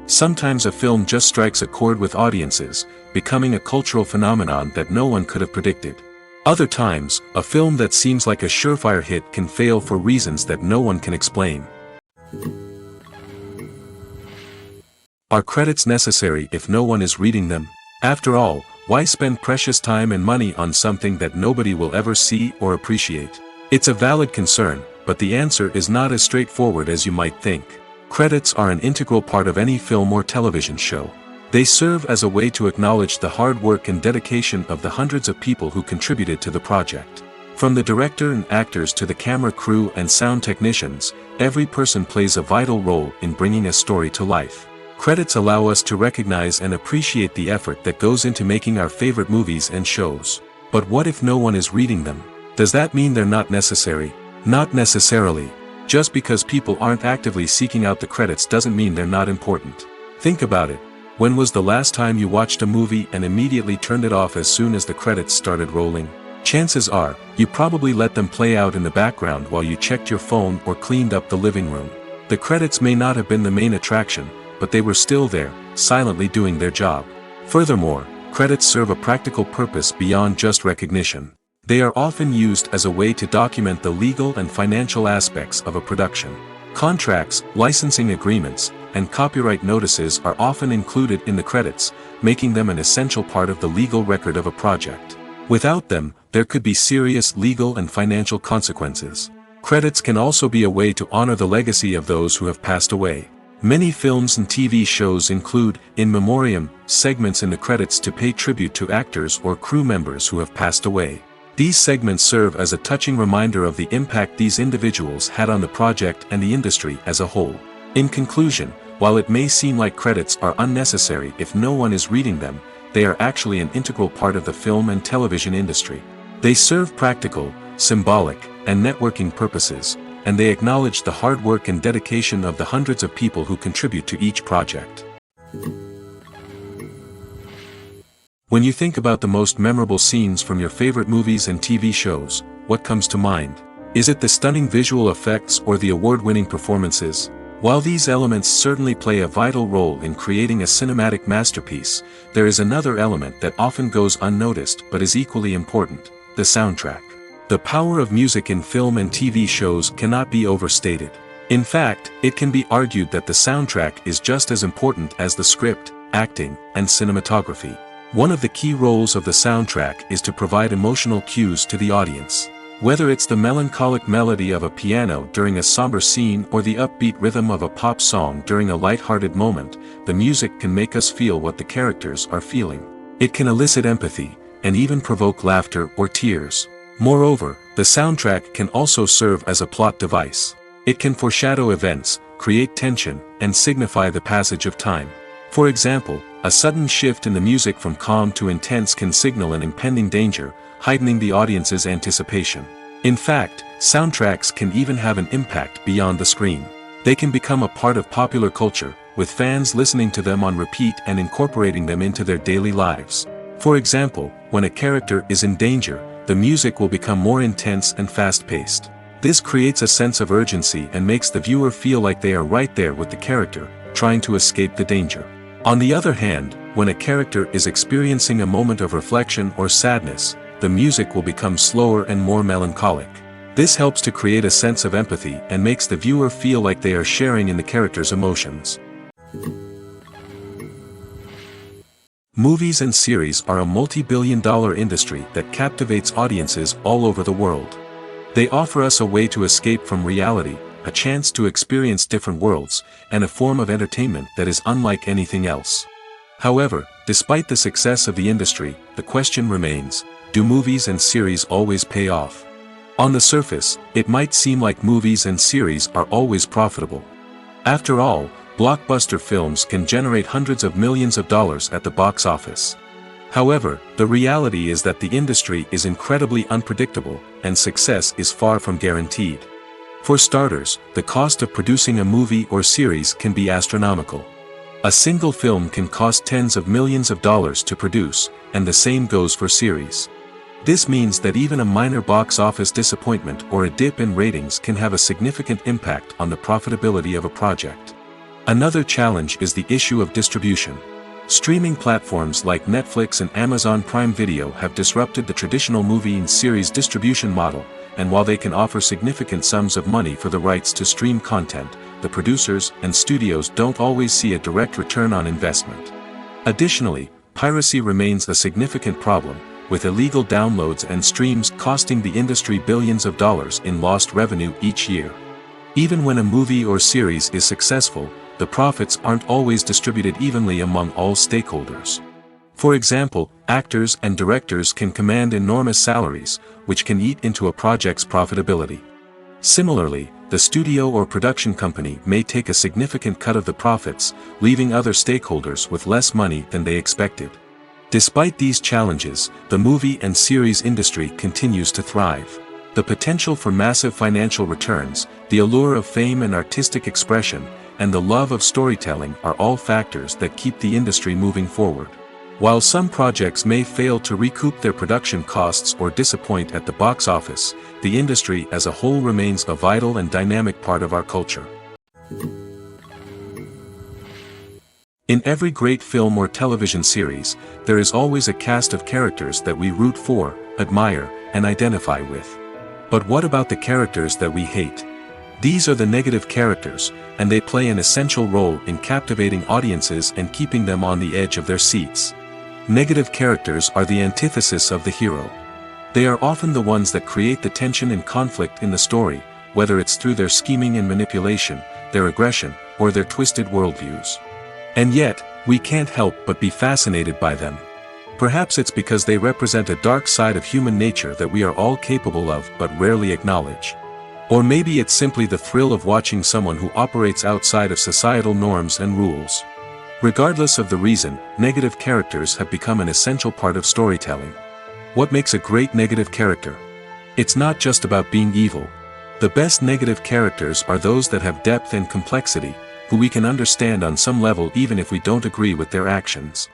Sometimes a film just strikes a chord with audiences, becoming a cultural phenomenon that no one could have predicted. Other times, a film that seems like a surefire hit can fail for reasons that no one can explain. Are credits necessary if no one is reading them? After all, why spend precious time and money on something that nobody will ever see or appreciate? It's a valid concern, but the answer is not as straightforward as you might think. Credits are an integral part of any film or television show. They serve as a way to acknowledge the hard work and dedication of the hundreds of people who contributed to the project. From the director and actors to the camera crew and sound technicians, every person plays a vital role in bringing a story to life. Credits allow us to recognize and appreciate the effort that goes into making our favorite movies and shows. But what if no one is reading them? Does that mean they're not necessary? Not necessarily. Just because people aren't actively seeking out the credits doesn't mean they're not important. Think about it. When was the last time you watched a movie and immediately turned it off as soon as the credits started rolling? Chances are, you probably let them play out in the background while you checked your phone or cleaned up the living room. The credits may not have been the main attraction, but they were still there, silently doing their job. Furthermore, credits serve a practical purpose beyond just recognition. They are often used as a way to document the legal and financial aspects of a production. Contracts, licensing agreements, and copyright notices are often included in the credits, making them an essential part of the legal record of a project. Without them, there could be serious legal and financial consequences. Credits can also be a way to honor the legacy of those who have passed away. Many films and TV shows include, in memoriam, segments in the credits to pay tribute to actors or crew members who have passed away. These segments serve as a touching reminder of the impact these individuals had on the project and the industry as a whole. In conclusion, while it may seem like credits are unnecessary if no one is reading them, they are actually an integral part of the film and television industry. They serve practical, symbolic, and networking purposes, and they acknowledge the hard work and dedication of the hundreds of people who contribute to each project. When you think about the most memorable scenes from your favorite movies and TV shows, what comes to mind? Is it the stunning visual effects or the award-winning performances? While these elements certainly play a vital role in creating a cinematic masterpiece, there is another element that often goes unnoticed but is equally important: the soundtrack. The power of music in film and TV shows cannot be overstated. In fact, it can be argued that the soundtrack is just as important as the script, acting, and cinematography. One of the key roles of the soundtrack is to provide emotional cues to the audience. Whether it's the melancholic melody of a piano during a somber scene or the upbeat rhythm of a pop song during a light-hearted moment, the music can make us feel what the characters are feeling. It can elicit empathy, and even provoke laughter or tears. Moreover, the soundtrack can also serve as a plot device. It can foreshadow events, create tension, and signify the passage of time. For example, a sudden shift in the music from calm to intense can signal an impending danger, heightening the audience's anticipation. In fact, soundtracks can even have an impact beyond the screen. They can become a part of popular culture, with fans listening to them on repeat and incorporating them into their daily lives. For example, when a character is in danger, the music will become more intense and fast-paced. This creates a sense of urgency and makes the viewer feel like they are right there with the character, trying to escape the danger. On the other hand, when a character is experiencing a moment of reflection or sadness, the music will become slower and more melancholic. This helps to create a sense of empathy and makes the viewer feel like they are sharing in the character's emotions. Movies and series are a multi-billion-dollar industry that captivates audiences all over the world. They offer us a way to escape from reality, a chance to experience different worlds, and a form of entertainment that is unlike anything else. However, despite the success of the industry, the question remains: do movies and series always pay off? On the surface, it might seem like movies and series are always profitable. After all, blockbuster films can generate hundreds of millions of dollars at the box office. However, the reality is that the industry is incredibly unpredictable, and success is far from guaranteed. For starters, the cost of producing a movie or series can be astronomical. A single film can cost tens of millions of dollars to produce, and the same goes for series. This means that even a minor box office disappointment or a dip in ratings can have a significant impact on the profitability of a project. Another challenge is the issue of distribution. Streaming platforms like Netflix and Amazon Prime Video have disrupted the traditional movie and series distribution model, and while they can offer significant sums of money for the rights to stream content, the producers and studios don't always see a direct return on investment. Additionally, piracy remains a significant problem, with illegal downloads and streams costing the industry billions of dollars in lost revenue each year. Even when a movie or series is successful, the profits aren't always distributed evenly among all stakeholders. For example, actors and directors can command enormous salaries, which can eat into a project's profitability. Similarly, the studio or production company may take a significant cut of the profits, leaving other stakeholders with less money than they expected. Despite these challenges, the movie and series industry continues to thrive. The potential for massive financial returns, the allure of fame and artistic expression, and the love of storytelling are all factors that keep the industry moving forward. While some projects may fail to recoup their production costs or disappoint at the box office, the industry as a whole remains a vital and dynamic part of our culture. In every great film or television series, there is always a cast of characters that we root for, admire, and identify with. But what about the characters that we hate? These are the negative characters, and they play an essential role in captivating audiences and keeping them on the edge of their seats. Negative characters are the antithesis of the hero. They are often the ones that create the tension and conflict in the story, whether it's through their scheming and manipulation, their aggression, or their twisted worldviews. And yet, we can't help but be fascinated by them. Perhaps it's because they represent a dark side of human nature that we are all capable of but rarely acknowledge. Or maybe it's simply the thrill of watching someone who operates outside of societal norms and rules. Regardless of the reason, negative characters have become an essential part of storytelling. What makes a great negative character? It's not just about being evil. The best negative characters are those that have depth and complexity, who we can understand on some level even if we don't agree with their actions.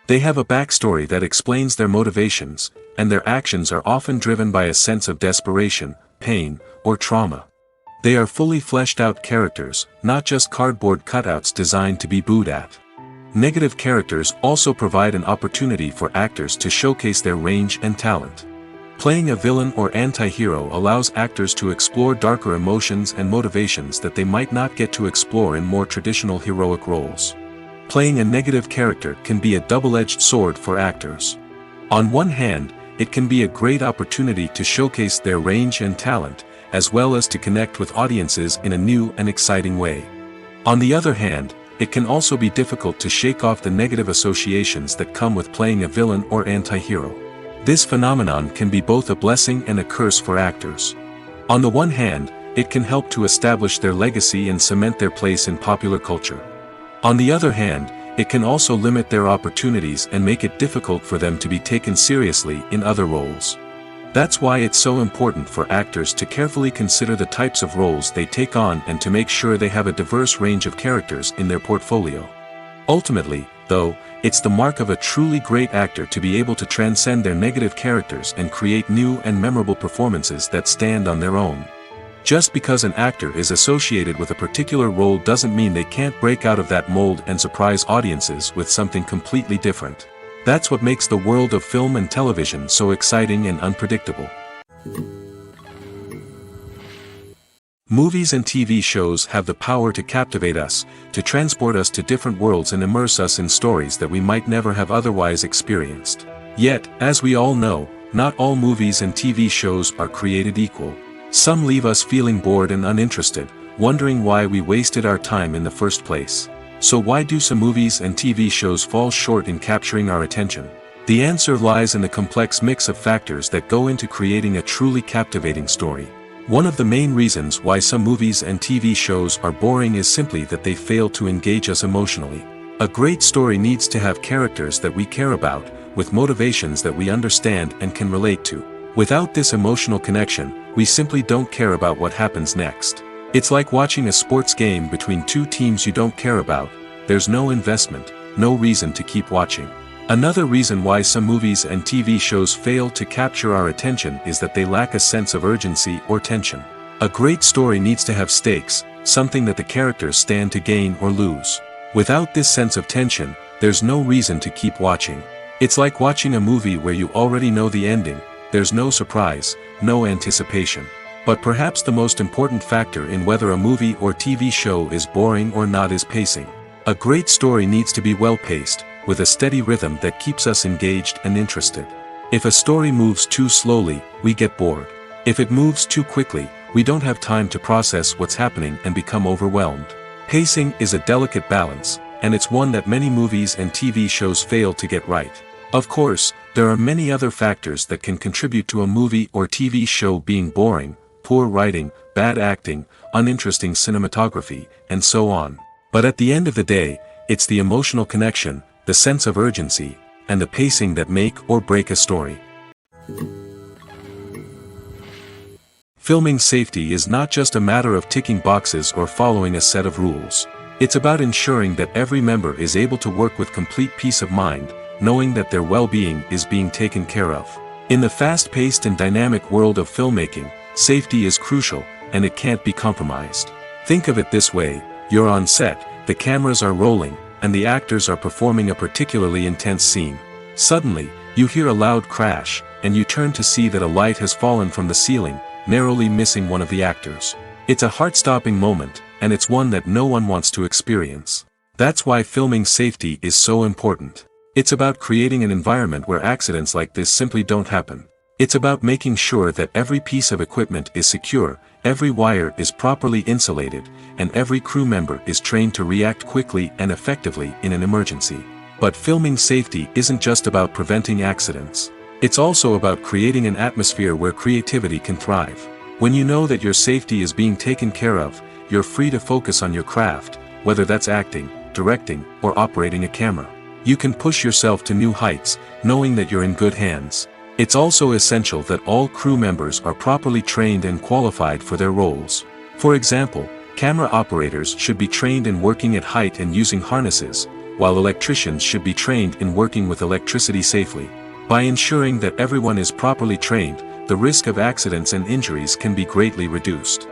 They have a backstory that explains their motivations, and their actions are often driven by a sense of desperation, pain, or trauma. They are fully fleshed out characters, not just cardboard cutouts designed to be booed at. Negative characters also provide an opportunity for actors to showcase their range and talent. Playing a villain or anti-hero allows actors to explore darker emotions and motivations that they might not get to explore in more traditional heroic roles. Playing a negative character can be a double-edged sword for actors. On one hand, it can be a great opportunity to showcase their range and talent, as well as to connect with audiences in a new and exciting way. On the other hand, it can also be difficult to shake off the negative associations that come with playing a villain or anti-hero. This phenomenon can be both a blessing and a curse for actors. On the one hand, it can help to establish their legacy and cement their place in popular culture. On the other hand, it can also limit their opportunities and make it difficult for them to be taken seriously in other roles. That's why it's so important for actors to carefully consider the types of roles they take on and to make sure they have a diverse range of characters in their portfolio. Ultimately, though, it's the mark of a truly great actor to be able to transcend their negative characters and create new and memorable performances that stand on their own. Just because an actor is associated with a particular role doesn't mean they can't break out of that mold and surprise audiences with something completely different. That's what makes the world of film and television so exciting and unpredictable. Movies and TV shows have the power to captivate us, to transport us to different worlds and immerse us in stories that we might never have otherwise experienced. Yet, as we all know, not all movies and TV shows are created equal. Some leave us feeling bored and uninterested, wondering why we wasted our time in the first place. So why do some movies and TV shows fall short in capturing our attention? The answer lies in the complex mix of factors that go into creating a truly captivating story. One of the main reasons why some movies and TV shows are boring is simply that they fail to engage us emotionally. A great story needs to have characters that we care about, with motivations that we understand and can relate to. Without this emotional connection, we simply don't care about what happens next. It's like watching a sports game between two teams you don't care about. There's no investment, no reason to keep watching. Another reason why some movies and TV shows fail to capture our attention is that they lack a sense of urgency or tension. A great story needs to have stakes, something that the characters stand to gain or lose. Without this sense of tension, there's no reason to keep watching. It's like watching a movie where you already know the ending. There's no surprise, no anticipation. But perhaps the most important factor in whether a movie or TV show is boring or not is pacing. A great story needs to be well paced, with a steady rhythm that keeps us engaged and interested. If a story moves too slowly, we get bored. If it moves too quickly, we don't have time to process what's happening and become overwhelmed. Pacing is a delicate balance, and it's one that many movies and TV shows fail to get right. Of course, there are many other factors that can contribute to a movie or TV show being boring: poor writing, bad acting, uninteresting cinematography, and so on. But at the end of the day, it's the emotional connection, the sense of urgency, and the pacing that make or break a story. Filming safety is not just a matter of ticking boxes or following a set of rules. It's about ensuring that every member is able to work with complete peace of mind, knowing that their well-being is being taken care of. In the fast-paced and dynamic world of filmmaking, safety is crucial, and it can't be compromised. Think of it this way: you're on set, the cameras are rolling, and the actors are performing a particularly intense scene. Suddenly, you hear a loud crash, and you turn to see that a light has fallen from the ceiling, narrowly missing one of the actors. It's a heart-stopping moment, and it's one that no one wants to experience. That's why filming safety is so important. It's about creating an environment where accidents like this simply don't happen. It's about making sure that every piece of equipment is secure, every wire is properly insulated, and every crew member is trained to react quickly and effectively in an emergency. But filming safety isn't just about preventing accidents. It's also about creating an atmosphere where creativity can thrive. When you know that your safety is being taken care of, you're free to focus on your craft, whether that's acting, directing, or operating a camera. You can push yourself to new heights, knowing that you're in good hands. It's also essential that all crew members are properly trained and qualified for their roles. For example, camera operators should be trained in working at height and using harnesses, while electricians should be trained in working with electricity safely. By ensuring that everyone is properly trained, the risk of accidents and injuries can be greatly reduced.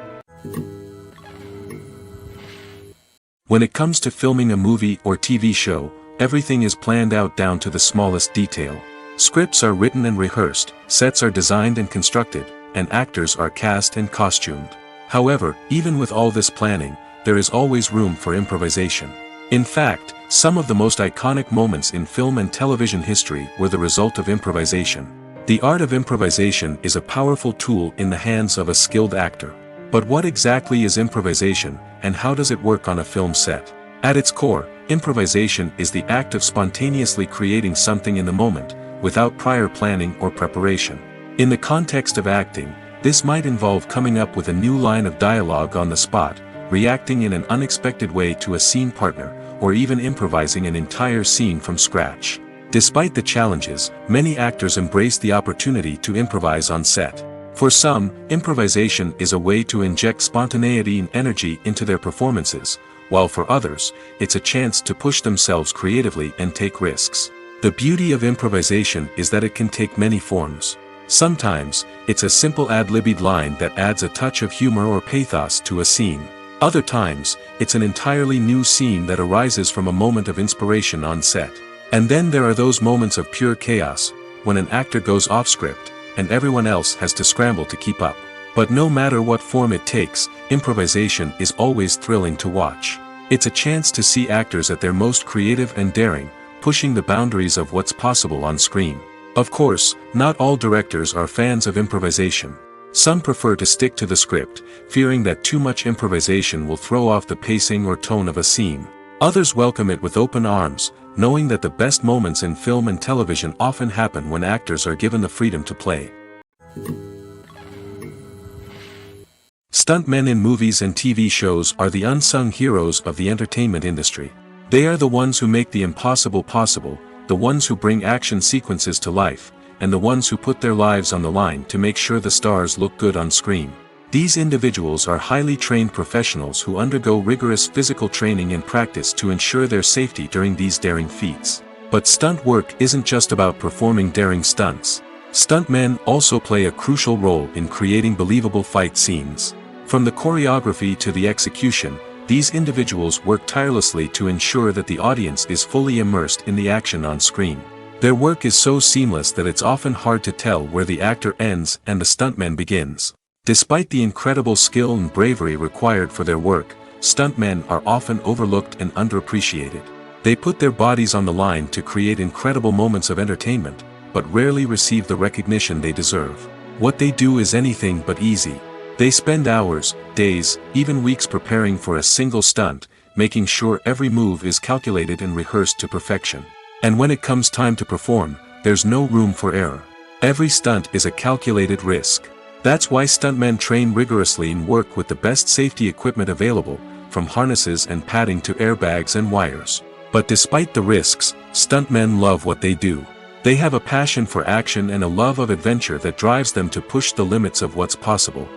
When it comes to filming a movie or TV show, everything is planned out down to the smallest detail. Scripts are written and rehearsed, sets are designed and constructed, and actors are cast and costumed. However, even with all this planning, there is always room for improvisation. In fact, some of the most iconic moments in film and television history were the result of improvisation. The art of improvisation is a powerful tool in the hands of a skilled actor. But what exactly is improvisation, and how does it work on a film set? At its core, improvisation is the act of spontaneously creating something in the moment, without prior planning or preparation. In the context of acting, this might involve coming up with a new line of dialogue on the spot, reacting in an unexpected way to a scene partner, or even improvising an entire scene from scratch. Despite the challenges, many actors embrace the opportunity to improvise on set. For some, improvisation is a way to inject spontaneity and energy into their performances, while for others, it's a chance to push themselves creatively and take risks. The beauty of improvisation is that it can take many forms. Sometimes, it's a simple ad-libbed line that adds a touch of humor or pathos to a scene. Other times, it's an entirely new scene that arises from a moment of inspiration on set. And then there are those moments of pure chaos, when an actor goes off script, and everyone else has to scramble to keep up. But no matter what form it takes, improvisation is always thrilling to watch. It's a chance to see actors at their most creative and daring, pushing the boundaries of what's possible on screen. Of course, not all directors are fans of improvisation. Some prefer to stick to the script, fearing that too much improvisation will throw off the pacing or tone of a scene. Others welcome it with open arms, knowing that the best moments in film and television often happen when actors are given the freedom to play. Stuntmen in movies and TV shows are the unsung heroes of the entertainment industry. They are the ones who make the impossible possible, the ones who bring action sequences to life, and the ones who put their lives on the line to make sure the stars look good on screen. These individuals are highly trained professionals who undergo rigorous physical training and practice to ensure their safety during these daring feats. But stunt work isn't just about performing daring stunts. Stuntmen also play a crucial role in creating believable fight scenes. From the choreography to the execution, these individuals work tirelessly to ensure that the audience is fully immersed in the action on screen. Their work is so seamless that it's often hard to tell where the actor ends and the stuntman begins. Despite the incredible skill and bravery required for their work, stuntmen are often overlooked and underappreciated. They put their bodies on the line to create incredible moments of entertainment, but rarely receive the recognition they deserve. What they do is anything but easy. They spend hours, days, even weeks preparing for a single stunt, making sure every move is calculated and rehearsed to perfection. And when it comes time to perform, there's no room for error. Every stunt is a calculated risk. That's why stuntmen train rigorously and work with the best safety equipment available, from harnesses and padding to airbags and wires. But despite the risks, stuntmen love what they do. They have a passion for action and a love of adventure that drives them to push the limits of what's possible.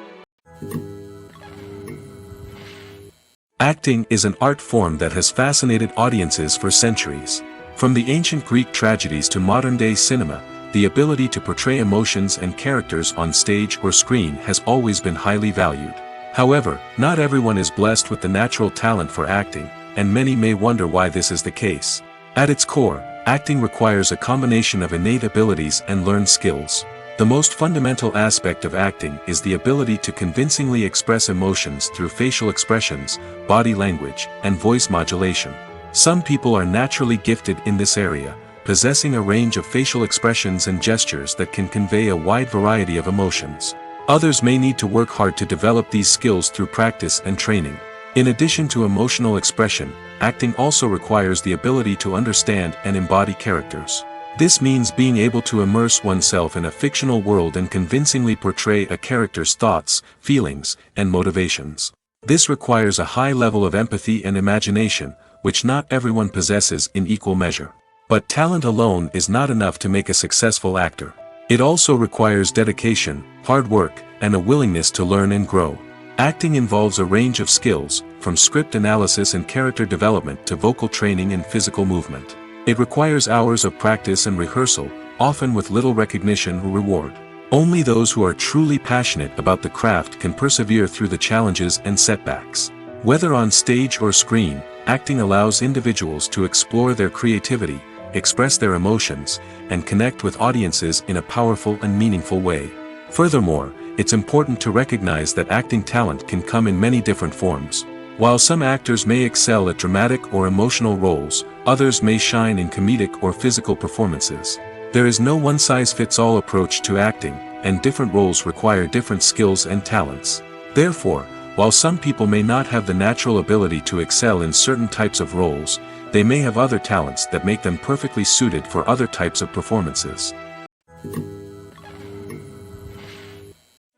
Acting is an art form that has fascinated audiences for centuries. From the ancient Greek tragedies to modern-day cinema, the ability to portray emotions and characters on stage or screen has always been highly valued. However, not everyone is blessed with the natural talent for acting, and many may wonder why this is the case. At its core, acting requires a combination of innate abilities and learned skills. The most fundamental aspect of acting is the ability to convincingly express emotions through facial expressions, body language, and voice modulation. Some people are naturally gifted in this area, possessing a range of facial expressions and gestures that can convey a wide variety of emotions. Others may need to work hard to develop these skills through practice and training. In addition to emotional expression, acting also requires the ability to understand and embody characters. This means being able to immerse oneself in a fictional world and convincingly portray a character's thoughts, feelings, and motivations. This requires a high level of empathy and imagination, which not everyone possesses in equal measure. But talent alone is not enough to make a successful actor. It also requires dedication, hard work, and a willingness to learn and grow. Acting involves a range of skills, from script analysis and character development to vocal training and physical movement. It requires hours of practice and rehearsal, often with little recognition or reward. Only those who are truly passionate about the craft can persevere through the challenges and setbacks. Whether on stage or screen, acting allows individuals to explore their creativity, express their emotions, and connect with audiences in a powerful and meaningful way. Furthermore, it's important to recognize that acting talent can come in many different forms. While some actors may excel at dramatic or emotional roles, others may shine in comedic or physical performances. There is no one-size-fits-all approach to acting, and different roles require different skills and talents. Therefore, while some people may not have the natural ability to excel in certain types of roles, they may have other talents that make them perfectly suited for other types of performances.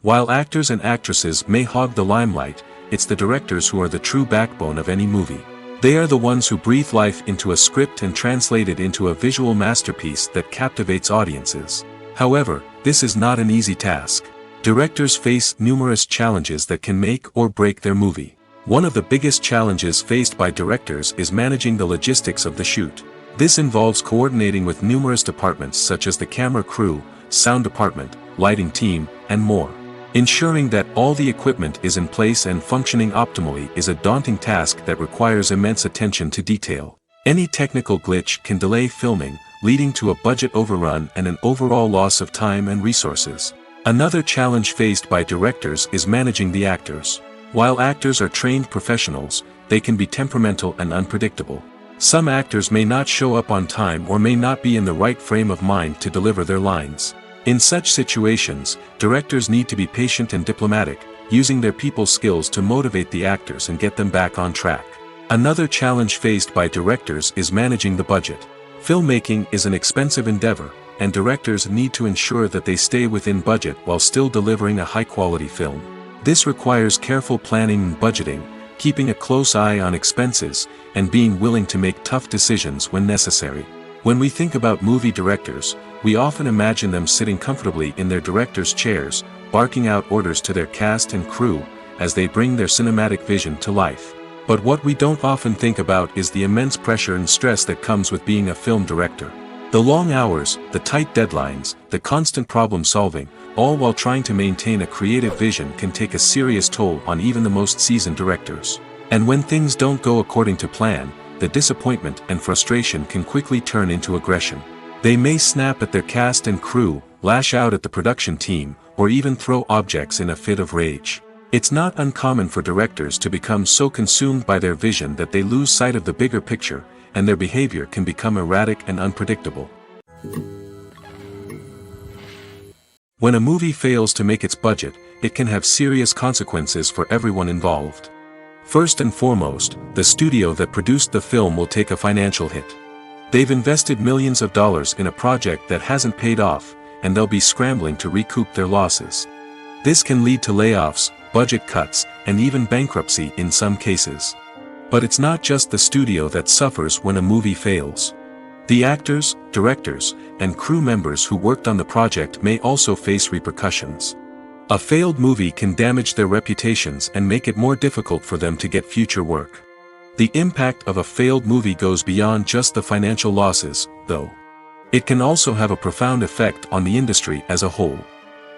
While actors and actresses may hog the limelight, it's the directors who are the true backbone of any movie. They are the ones who breathe life into a script and translate it into a visual masterpiece that captivates audiences. However, this is not an easy task. Directors face numerous challenges that can make or break their movie. One of the biggest challenges faced by directors is managing the logistics of the shoot. This involves coordinating with numerous departments such as the camera crew, sound department, lighting team, and more. Ensuring that all the equipment is in place and functioning optimally is a daunting task that requires immense attention to detail. Any technical glitch can delay filming, leading to a budget overrun and an overall loss of time and resources. Another challenge faced by directors is managing the actors. While actors are trained professionals, they can be temperamental and unpredictable. Some actors may not show up on time or may not be in the right frame of mind to deliver their lines. In such situations, directors need to be patient and diplomatic, using their people skills to motivate the actors and get them back on track. Another challenge faced by directors is managing the budget. Filmmaking is an expensive endeavor, and directors need to ensure that they stay within budget while still delivering a high-quality film. This requires careful planning and budgeting, keeping a close eye on expenses, and being willing to make tough decisions when necessary. When we think about movie directors, we often imagine them sitting comfortably in their director's chairs, barking out orders to their cast and crew, as they bring their cinematic vision to life. But what we don't often think about is the immense pressure and stress that comes with being a film director. The long hours, the tight deadlines, the constant problem solving, all while trying to maintain a creative vision can take a serious toll on even the most seasoned directors. And when things don't go according to plan, the disappointment and frustration can quickly turn into aggression. They may snap at their cast and crew, lash out at the production team, or even throw objects in a fit of rage. It's not uncommon for directors to become so consumed by their vision that they lose sight of the bigger picture, and their behavior can become erratic and unpredictable. When a movie fails to make its budget, it can have serious consequences for everyone involved. First and foremost, the studio that produced the film will take a financial hit. They've invested millions of dollars in a project that hasn't paid off, and they'll be scrambling to recoup their losses. This can lead to layoffs, budget cuts, and even bankruptcy in some cases. But it's not just the studio that suffers when a movie fails. The actors, directors, and crew members who worked on the project may also face repercussions. A failed movie can damage their reputations and make it more difficult for them to get future work. The impact of a failed movie goes beyond just the financial losses, though. It can also have a profound effect on the industry as a whole.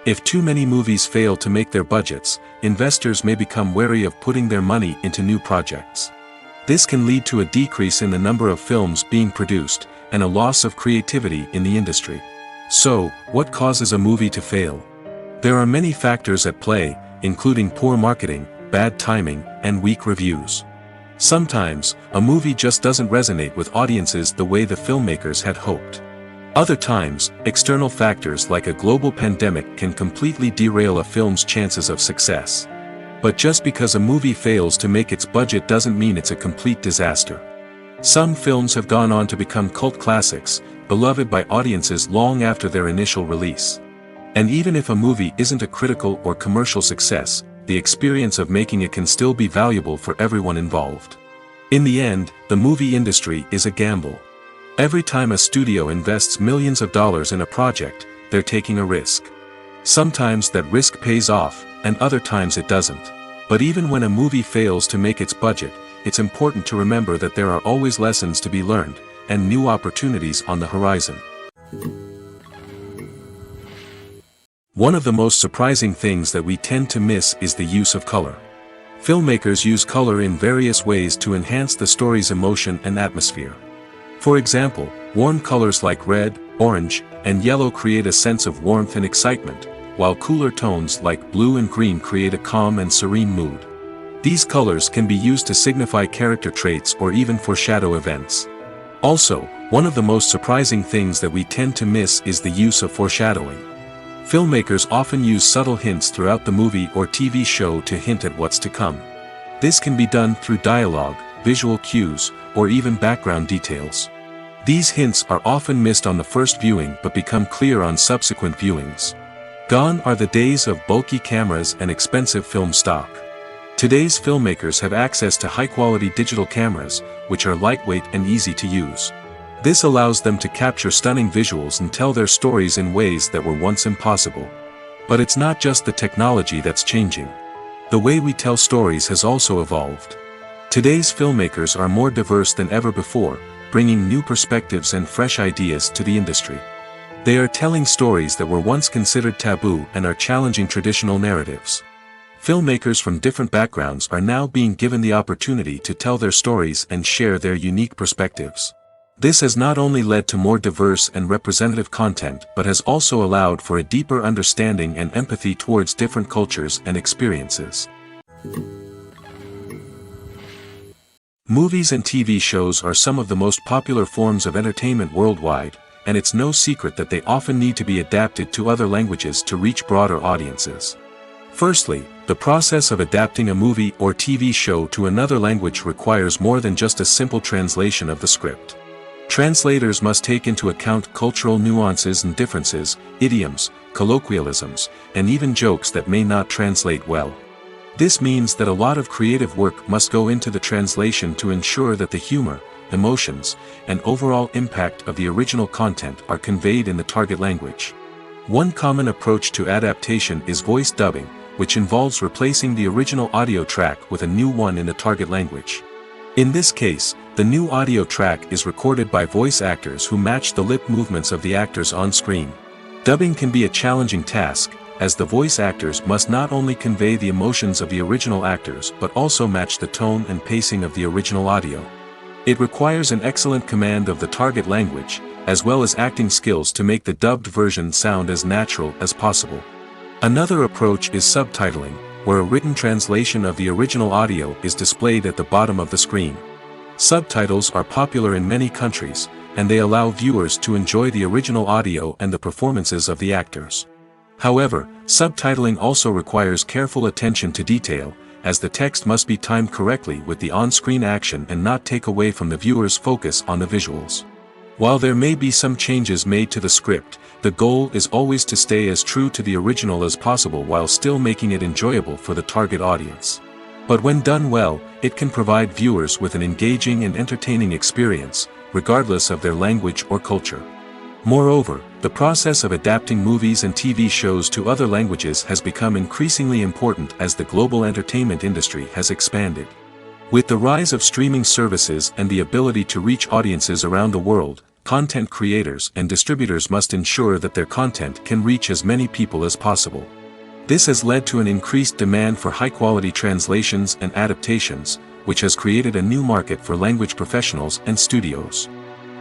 If too many movies fail to make their budgets, investors may become wary of putting their money into new projects. This can lead to a decrease in the number of films being produced, and a loss of creativity in the industry. So, what causes a movie to fail? There are many factors at play, including poor marketing, bad timing, and weak reviews. Sometimes, a movie just doesn't resonate with audiences the way the filmmakers had hoped. Other times, external factors like a global pandemic can completely derail a film's chances of success. But just because a movie fails to make its budget doesn't mean it's a complete disaster. Some films have gone on to become cult classics, beloved by audiences long after their initial release. And even if a movie isn't a critical or commercial success, the experience of making it can still be valuable for everyone involved. In the end, the movie industry is a gamble. Every time a studio invests millions of dollars in a project, they're taking a risk. Sometimes that risk pays off, and other times it doesn't. But even when a movie fails to make its budget, it's important to remember that there are always lessons to be learned, and new opportunities on the horizon. One of the most surprising things that we tend to miss is the use of color. Filmmakers use color in various ways to enhance the story's emotion and atmosphere. For example, warm colors like red, orange, and yellow create a sense of warmth and excitement, while cooler tones like blue and green create a calm and serene mood. These colors can be used to signify character traits or even foreshadow events. Also, one of the most surprising things that we tend to miss is the use of foreshadowing. Filmmakers often use subtle hints throughout the movie or TV show to hint at what's to come. This can be done through dialogue, visual cues, or even background details. These hints are often missed on the first viewing but become clear on subsequent viewings. Gone are the days of bulky cameras and expensive film stock. Today's filmmakers have access to high-quality digital cameras, which are lightweight and easy to use. This allows them to capture stunning visuals and tell their stories in ways that were once impossible. But it's not just the technology that's changing. The way we tell stories has also evolved. Today's filmmakers are more diverse than ever before, bringing new perspectives and fresh ideas to the industry. They are telling stories that were once considered taboo and are challenging traditional narratives. Filmmakers from different backgrounds are now being given the opportunity to tell their stories and share their unique perspectives. This has not only led to more diverse and representative content but has also allowed for a deeper understanding and empathy towards different cultures and experiences. Movies and TV shows are some of the most popular forms of entertainment worldwide, and it's no secret that they often need to be adapted to other languages to reach broader audiences. Firstly, the process of adapting a movie or TV show to another language requires more than just a simple translation of the script. Translators must take into account cultural nuances and differences, idioms, colloquialisms, and even jokes that may not translate well. This means that a lot of creative work must go into the translation to ensure that the humor, emotions, and overall impact of the original content are conveyed in the target language. One common approach to adaptation is voice dubbing, which involves replacing the original audio track with a new one in the target language. In this case, the new audio track is recorded by voice actors who match the lip movements of the actors on screen. Dubbing can be a challenging task, as the voice actors must not only convey the emotions of the original actors but also match the tone and pacing of the original audio. It requires an excellent command of the target language, as well as acting skills to make the dubbed version sound as natural as possible. Another approach is subtitling, where a written translation of the original audio is displayed at the bottom of the screen. Subtitles are popular in many countries, and they allow viewers to enjoy the original audio and the performances of the actors. However, subtitling also requires careful attention to detail, as the text must be timed correctly with the on-screen action and not take away from the viewer's focus on the visuals. While there may be some changes made to the script, the goal is always to stay as true to the original as possible while still making it enjoyable for the target audience. But when done well, it can provide viewers with an engaging and entertaining experience, regardless of their language or culture. Moreover, the process of adapting movies and TV shows to other languages has become increasingly important as the global entertainment industry has expanded. With the rise of streaming services and the ability to reach audiences around the world, content creators and distributors must ensure that their content can reach as many people as possible. This has led to an increased demand for high-quality translations and adaptations, which has created a new market for language professionals and studios.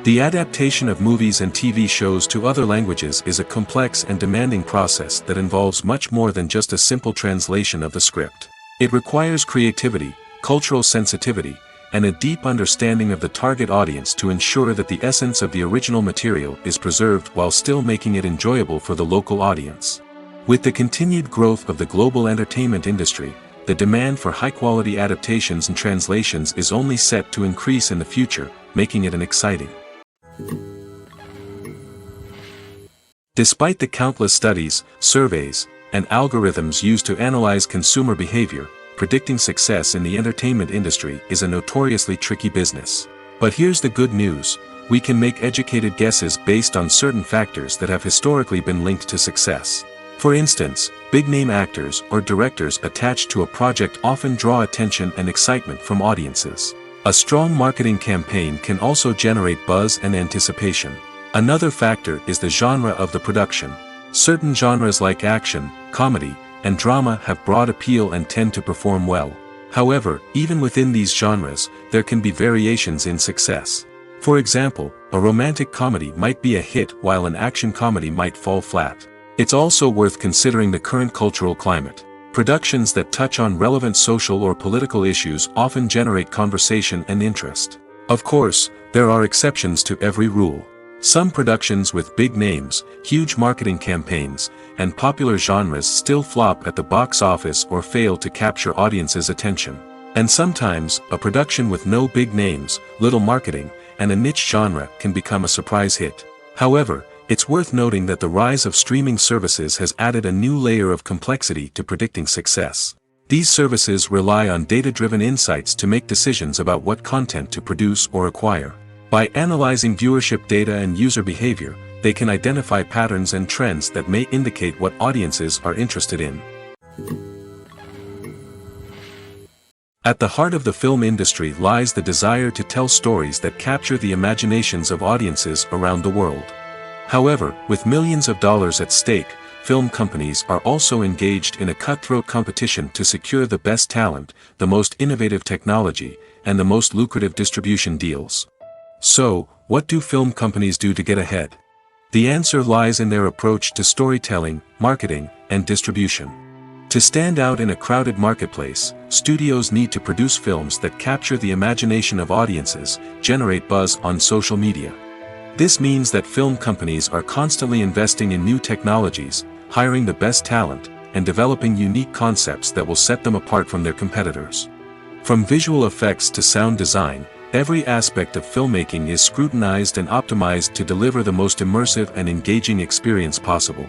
The adaptation of movies and TV shows to other languages is a complex and demanding process that involves much more than just a simple translation of the script. It requires creativity, cultural sensitivity, and a deep understanding of the target audience to ensure that the essence of the original material is preserved while still making it enjoyable for the local audience. With the continued growth of the global entertainment industry, the demand for high-quality adaptations and translations is only set to increase in the future, making it an exciting. Despite the countless studies, surveys, and algorithms used to analyze consumer behavior, predicting success in the entertainment industry is a notoriously tricky business. But here's the good news: we can make educated guesses based on certain factors that have historically been linked to success. For instance, big-name actors or directors attached to a project often draw attention and excitement from audiences. A strong marketing campaign can also generate buzz and anticipation. Another factor is the genre of the production. Certain genres like action, comedy, and drama have broad appeal and tend to perform well. However, even within these genres, there can be variations in success. For example, a romantic comedy might be a hit while an action comedy might fall flat. It's also worth considering the current cultural climate. Productions that touch on relevant social or political issues often generate conversation and interest. Of course, there are exceptions to every rule. Some productions with big names, huge marketing campaigns, and popular genres still flop at the box office or fail to capture audiences' attention. And sometimes, a production with no big names, little marketing, and a niche genre can become a surprise hit. However, it's worth noting that the rise of streaming services has added a new layer of complexity to predicting success. These services rely on data-driven insights to make decisions about what content to produce or acquire. By analyzing viewership data and user behavior, they can identify patterns and trends that may indicate what audiences are interested in. At the heart of the film industry lies the desire to tell stories that capture the imaginations of audiences around the world. However, with millions of dollars at stake, film companies are also engaged in a cutthroat competition to secure the best talent, the most innovative technology, and the most lucrative distribution deals. So, what do film companies do to get ahead? The answer lies in their approach to storytelling, marketing, and distribution. To stand out in a crowded marketplace, studios need to produce films that capture the imagination of audiences, generate buzz on social media. This means that film companies are constantly investing in new technologies, hiring the best talent, and developing unique concepts that will set them apart from their competitors. From visual effects to sound design, every aspect of filmmaking is scrutinized and optimized to deliver the most immersive and engaging experience possible.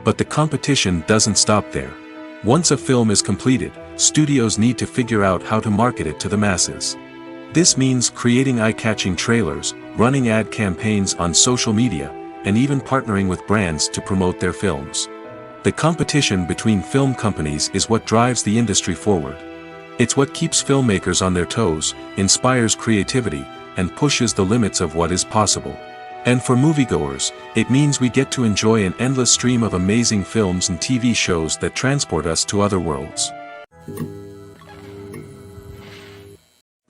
But the competition doesn't stop there. Once a film is completed, studios need to figure out how to market it to the masses. This means creating eye-catching trailers, running ad campaigns on social media, and even partnering with brands to promote their films. The competition between film companies is what drives the industry forward. It's what keeps filmmakers on their toes, inspires creativity, and pushes the limits of what is possible. And for moviegoers, it means we get to enjoy an endless stream of amazing films and TV shows that transport us to other worlds.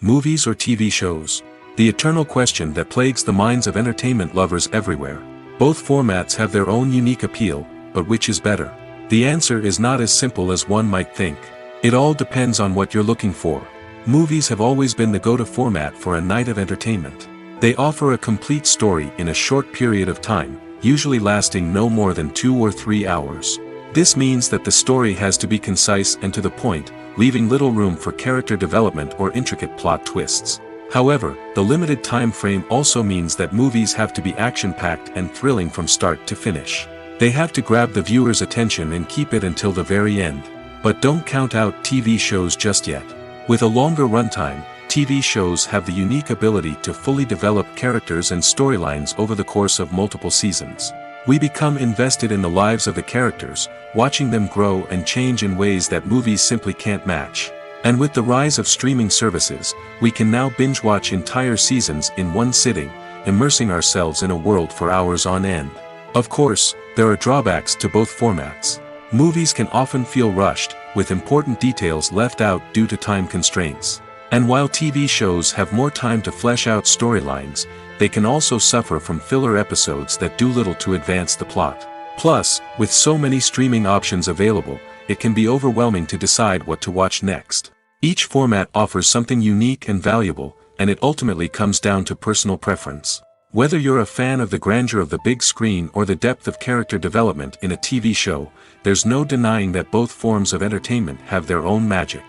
Movies or TV shows? The eternal question that plagues the minds of entertainment lovers everywhere. Both formats have their own unique appeal, but which is better? The answer is not as simple as one might think. It all depends on what you're looking for. Movies have always been the go-to format for a night of entertainment. They offer a complete story in a short period of time, usually lasting no more than 2 or 3 hours. This means that the story has to be concise and to the point, leaving little room for character development or intricate plot twists. However, the limited time frame also means that movies have to be action-packed and thrilling from start to finish. They have to grab the viewer's attention and keep it until the very end. But don't count out TV shows just yet. With a longer runtime, TV shows have the unique ability to fully develop characters and storylines over the course of multiple seasons. We become invested in the lives of the characters, watching them grow and change in ways that movies simply can't match. And with the rise of streaming services, we can now binge-watch entire seasons in one sitting, immersing ourselves in a world for hours on end. Of course, there are drawbacks to both formats. Movies can often feel rushed, with important details left out due to time constraints. And while TV shows have more time to flesh out storylines, they can also suffer from filler episodes that do little to advance the plot. Plus, with so many streaming options available, it can be overwhelming to decide what to watch next. Each format offers something unique and valuable, and it ultimately comes down to personal preference. Whether you're a fan of the grandeur of the big screen or the depth of character development in a TV show, there's no denying that both forms of entertainment have their own magic.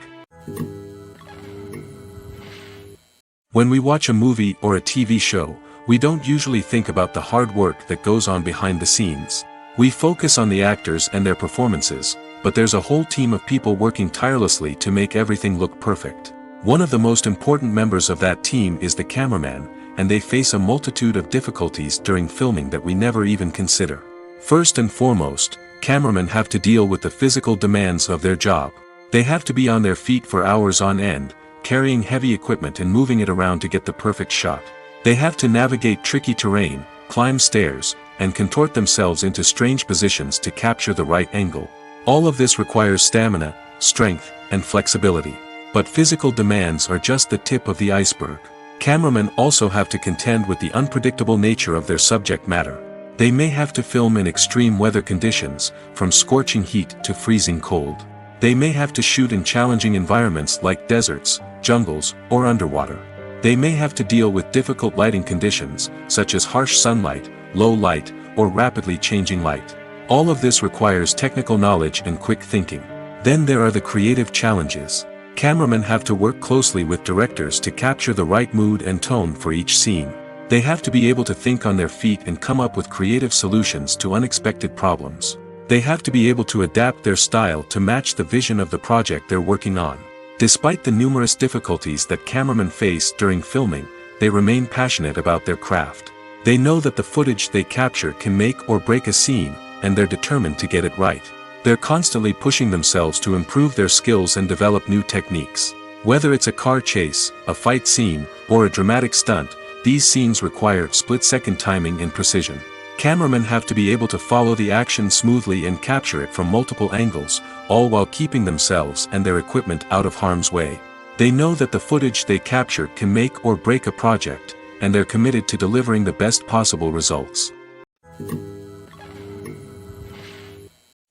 When we watch a movie or a TV show, we don't usually think about the hard work that goes on behind the scenes. We focus on the actors and their performances, but there's a whole team of people working tirelessly to make everything look perfect. One of the most important members of that team is the cameraman, and they face a multitude of difficulties during filming that we never even consider. First and foremost, cameramen have to deal with the physical demands of their job. They have to be on their feet for hours on end, carrying heavy equipment and moving it around to get the perfect shot. They have to navigate tricky terrain, climb stairs, and contort themselves into strange positions to capture the right angle. All of this requires stamina, strength, and flexibility. But physical demands are just the tip of the iceberg. Cameramen also have to contend with the unpredictable nature of their subject matter. They may have to film in extreme weather conditions, from scorching heat to freezing cold. They may have to shoot in challenging environments like deserts, jungles, or underwater. They may have to deal with difficult lighting conditions, such as harsh sunlight, low light, or rapidly changing light. All of this requires technical knowledge and quick thinking. Then there are the creative challenges. Cameramen have to work closely with directors to capture the right mood and tone for each scene. They have to be able to think on their feet and come up with creative solutions to unexpected problems. They have to be able to adapt their style to match the vision of the project they're working on. Despite the numerous difficulties that cameramen face during filming, they remain passionate about their craft. They know that the footage they capture can make or break a scene, and they're determined to get it right. They're constantly pushing themselves to improve their skills and develop new techniques. Whether it's a car chase, a fight scene, or a dramatic stunt, these scenes require split-second timing and precision. Cameramen have to be able to follow the action smoothly and capture it from multiple angles, all while keeping themselves and their equipment out of harm's way. They know that the footage they capture can make or break a project, and they're committed to delivering the best possible results.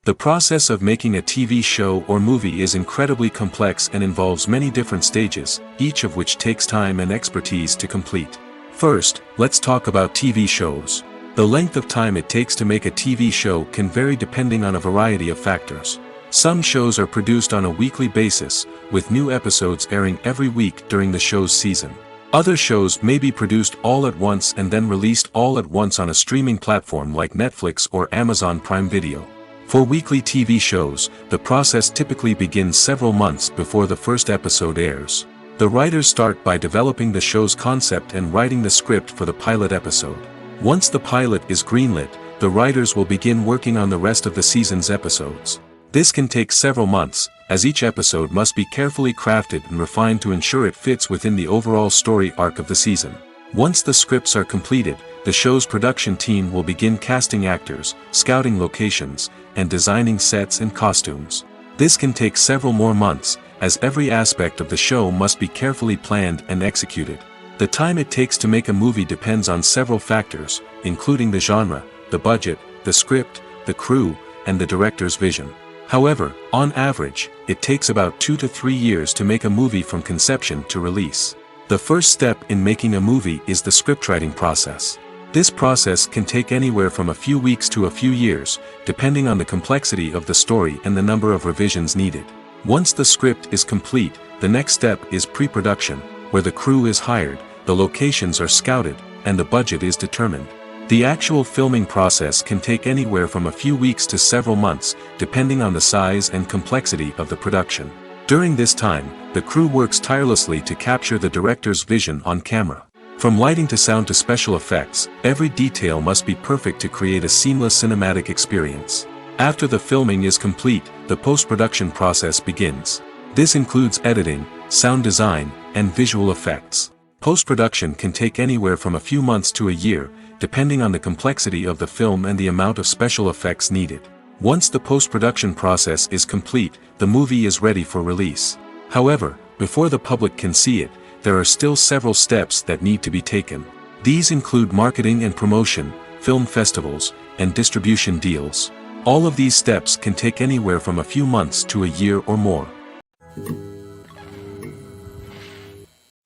The process of making a TV show or movie is incredibly complex and involves many different stages, each of which takes time and expertise to complete. First, let's talk about TV shows. The length of time it takes to make a TV show can vary depending on a variety of factors. Some shows are produced on a weekly basis, with new episodes airing every week during the show's season. Other shows may be produced all at once and then released all at once on a streaming platform like Netflix or Amazon Prime Video. For weekly TV shows, the process typically begins several months before the first episode airs. The writers start by developing the show's concept and writing the script for the pilot episode. Once the pilot is greenlit, the writers will begin working on the rest of the season's episodes. This can take several months, as each episode must be carefully crafted and refined to ensure it fits within the overall story arc of the season. Once the scripts are completed, the show's production team will begin casting actors, scouting locations, and designing sets and costumes. This can take several more months, as every aspect of the show must be carefully planned and executed. The time it takes to make a movie depends on several factors, including the genre, the budget, the script, the crew, and the director's vision. However, on average, it takes about 2 to 3 years to make a movie from conception to release. The first step in making a movie is the scriptwriting process. This process can take anywhere from a few weeks to a few years, depending on the complexity of the story and the number of revisions needed. Once the script is complete, the next step is pre-production, where the crew is hired, the locations are scouted, and the budget is determined. The actual filming process can take anywhere from a few weeks to several months, depending on the size and complexity of the production. During this time, the crew works tirelessly to capture the director's vision on camera. From lighting to sound to special effects, every detail must be perfect to create a seamless cinematic experience. After the filming is complete, the post-production process begins. This includes editing, sound design, and visual effects. Post-production can take anywhere from a few months to a year, depending on the complexity of the film and the amount of special effects needed. Once the post-production process is complete, the movie is ready for release. However, before the public can see it, there are still several steps that need to be taken. These include marketing and promotion, film festivals, and distribution deals. All of these steps can take anywhere from a few months to a year or more.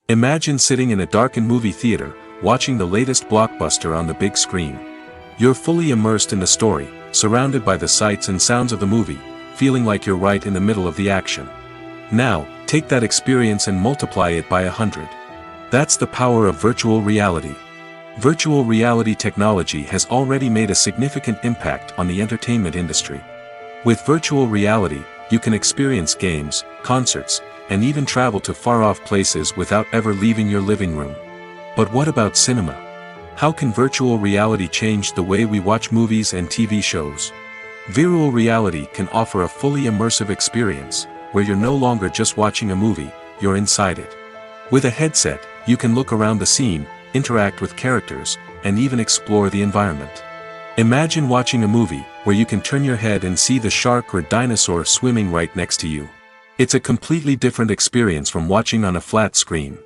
Imagine sitting in a darkened movie theater, watching the latest blockbuster on the big screen. You're fully immersed in the story, surrounded by the sights and sounds of the movie, feeling like you're right in the middle of the action. Now, take that experience and multiply it by 100. That's the power of virtual reality. Virtual reality technology has already made a significant impact on the entertainment industry. With virtual reality, you can experience games, concerts, and even travel to far-off places without ever leaving your living room. But what about cinema? How can virtual reality change the way we watch movies and TV shows? Virtual reality can offer a fully immersive experience, where you're no longer just watching a movie, you're inside it. With a headset, you can look around the scene, interact with characters, and even explore the environment. Imagine watching a movie where you can turn your head and see the shark or dinosaur swimming right next to you. It's a completely different experience from watching on a flat screen.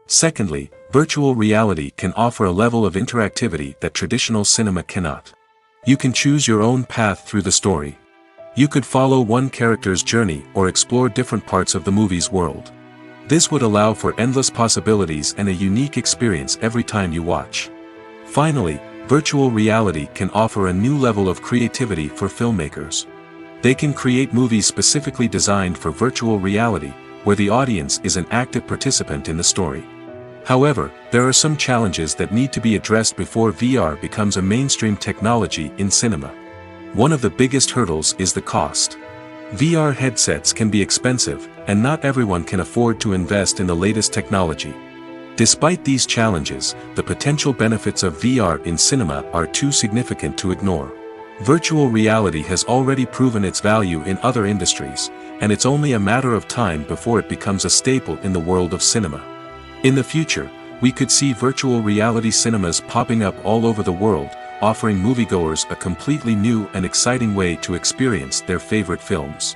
Secondly, virtual reality can offer a level of interactivity that traditional cinema cannot. You can choose your own path through the story. You could follow one character's journey or explore different parts of the movie's world. This would allow for endless possibilities and a unique experience every time you watch. Finally, virtual reality can offer a new level of creativity for filmmakers. They can create movies specifically designed for virtual reality, where the audience is an active participant in the story. However, there are some challenges that need to be addressed before VR becomes a mainstream technology in cinema. One of the biggest hurdles is the cost. VR headsets can be expensive, and not everyone can afford to invest in the latest technology. Despite these challenges, the potential benefits of VR in cinema are too significant to ignore. Virtual reality has already proven its value in other industries, and it's only a matter of time before it becomes a staple in the world of cinema. In the future, we could see virtual reality cinemas popping up all over the world, offering moviegoers a completely new and exciting way to experience their favorite films.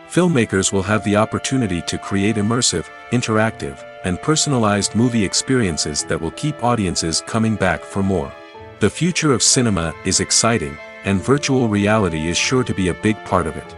Filmmakers will have the opportunity to create immersive, interactive, and personalized movie experiences that will keep audiences coming back for more. The future of cinema is exciting, and virtual reality is sure to be a big part of it.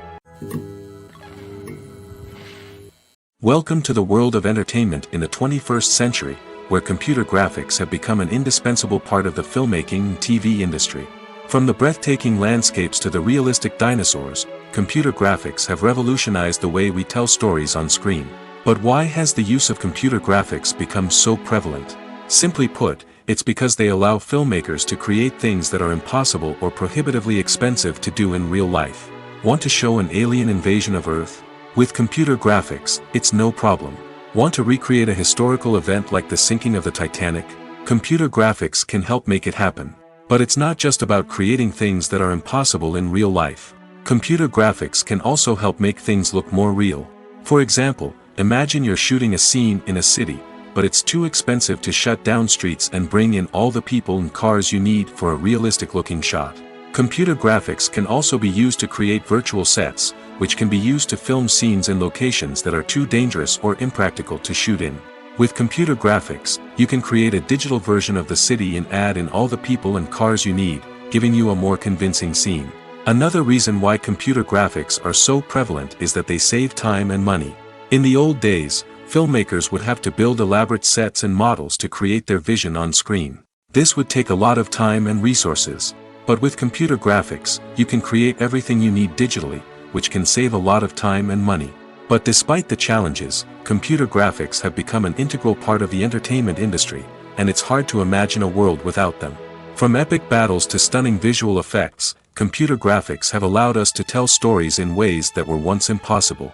Welcome to the world of entertainment in the 21st century, where computer graphics have become an indispensable part of the filmmaking and TV industry. From the breathtaking landscapes to the realistic dinosaurs, computer graphics have revolutionized the way we tell stories on screen. But why has the use of computer graphics become so prevalent? Simply put, it's because they allow filmmakers to create things that are impossible or prohibitively expensive to do in real life. Want to show an alien invasion of Earth? With computer graphics, it's no problem. Want to recreate a historical event like the sinking of the Titanic? Computer graphics can help make it happen. But it's not just about creating things that are impossible in real life. Computer graphics can also help make things look more real. For example, imagine you're shooting a scene in a city, but it's too expensive to shut down streets and bring in all the people and cars you need for a realistic-looking shot. Computer graphics can also be used to create virtual sets, which can be used to film scenes in locations that are too dangerous or impractical to shoot in. With computer graphics, you can create a digital version of the city and add in all the people and cars you need, giving you a more convincing scene. Another reason why computer graphics are so prevalent is that they save time and money. In the old days, filmmakers would have to build elaborate sets and models to create their vision on screen. This would take a lot of time and resources. But with computer graphics, you can create everything you need digitally, which can save a lot of time and money. But despite the challenges, computer graphics have become an integral part of the entertainment industry, and it's hard to imagine a world without them. From epic battles to stunning visual effects, computer graphics have allowed us to tell stories in ways that were once impossible.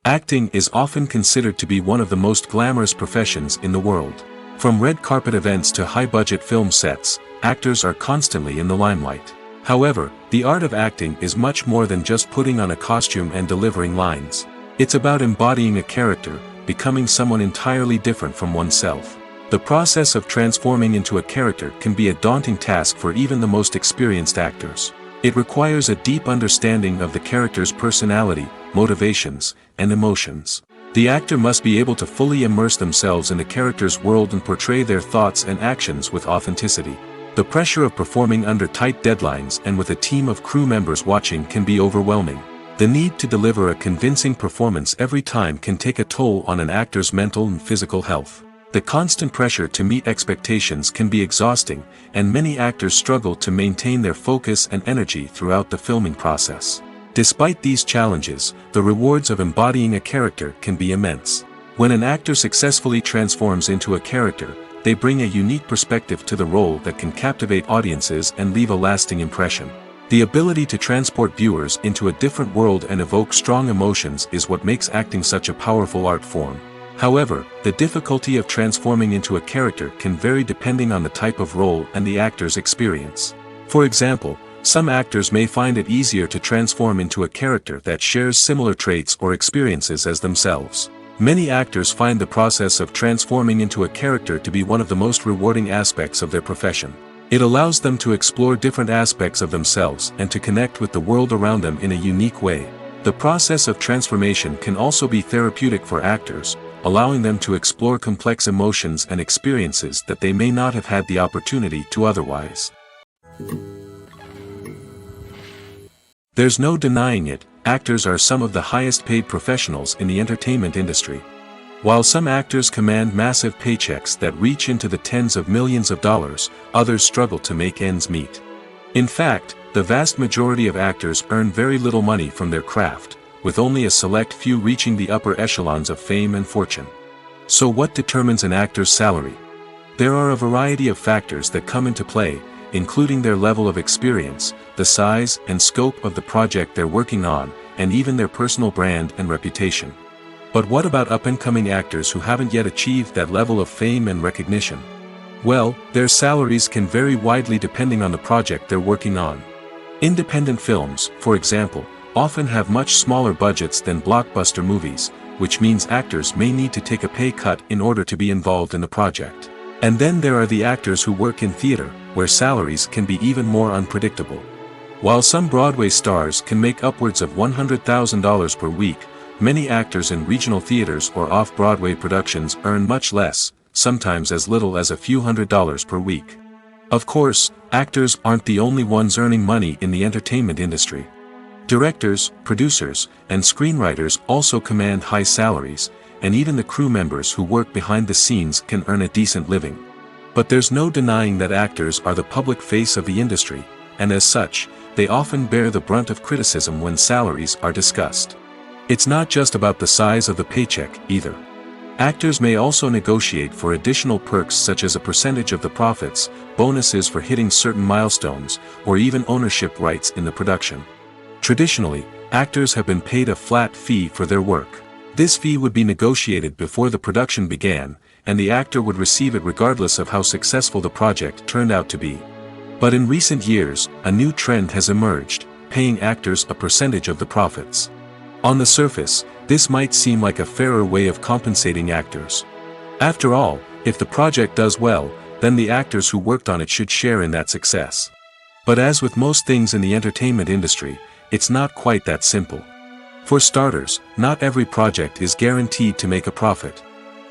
Acting is often considered to be one of the most glamorous professions in the world. From red carpet events to high-budget film sets, actors are constantly in the limelight. However, the art of acting is much more than just putting on a costume and delivering lines. It's about embodying a character, becoming someone entirely different from oneself. The process of transforming into a character can be a daunting task for even the most experienced actors. It requires a deep understanding of the character's personality, motivations, and emotions. The actor must be able to fully immerse themselves in the character's world and portray their thoughts and actions with authenticity. The pressure of performing under tight deadlines and with a team of crew members watching can be overwhelming. The need to deliver a convincing performance every time can take a toll on an actor's mental and physical health. The constant pressure to meet expectations can be exhausting, and many actors struggle to maintain their focus and energy throughout the filming process. Despite these challenges, the rewards of embodying a character can be immense. When an actor successfully transforms into a character, they bring a unique perspective to the role that can captivate audiences and leave a lasting impression. The ability to transport viewers into a different world and evoke strong emotions is what makes acting such a powerful art form. However, the difficulty of transforming into a character can vary depending on the type of role and the actor's experience. For example, some actors may find it easier to transform into a character that shares similar traits or experiences as themselves. Many actors find the process of transforming into a character to be one of the most rewarding aspects of their profession. It allows them to explore different aspects of themselves and to connect with the world around them in a unique way. The process of transformation can also be therapeutic for actors, allowing them to explore complex emotions and experiences that they may not have had the opportunity to otherwise. There's no denying it, actors are some of the highest paid professionals in the entertainment industry. While some actors command massive paychecks that reach into the tens of millions of dollars, others struggle to make ends meet. In fact, the vast majority of actors earn very little money from their craft, with only a select few reaching the upper echelons of fame and fortune. So what determines an actor's salary? There are a variety of factors that come into play, including their level of experience, the size and scope of the project they're working on, and even their personal brand and reputation. But what about up-and-coming actors who haven't yet achieved that level of fame and recognition? Well, their salaries can vary widely depending on the project they're working on. Independent films, for example, often have much smaller budgets than blockbuster movies, which means actors may need to take a pay cut in order to be involved in the project. And then there are the actors who work in theater, where salaries can be even more unpredictable. While some Broadway stars can make upwards of $100,000 per week, many actors in regional theaters or off-Broadway productions earn much less, sometimes as little as a few $100s per week. Of course, actors aren't the only ones earning money in the entertainment industry. Directors, producers, and screenwriters also command high salaries, and even the crew members who work behind the scenes can earn a decent living. But there's no denying that actors are the public face of the industry, and as such, they often bear the brunt of criticism when salaries are discussed. It's not just about the size of the paycheck, either. Actors may also negotiate for additional perks such as a percentage of the profits, bonuses for hitting certain milestones, or even ownership rights in the production. Traditionally, actors have been paid a flat fee for their work. This fee would be negotiated before the production began, and the actor would receive it regardless of how successful the project turned out to be. But in recent years, a new trend has emerged, paying actors a percentage of the profits. On the surface, this might seem like a fairer way of compensating actors. After all, if the project does well, then the actors who worked on it should share in that success. But as with most things in the entertainment industry, it's not quite that simple. For starters, not every project is guaranteed to make a profit.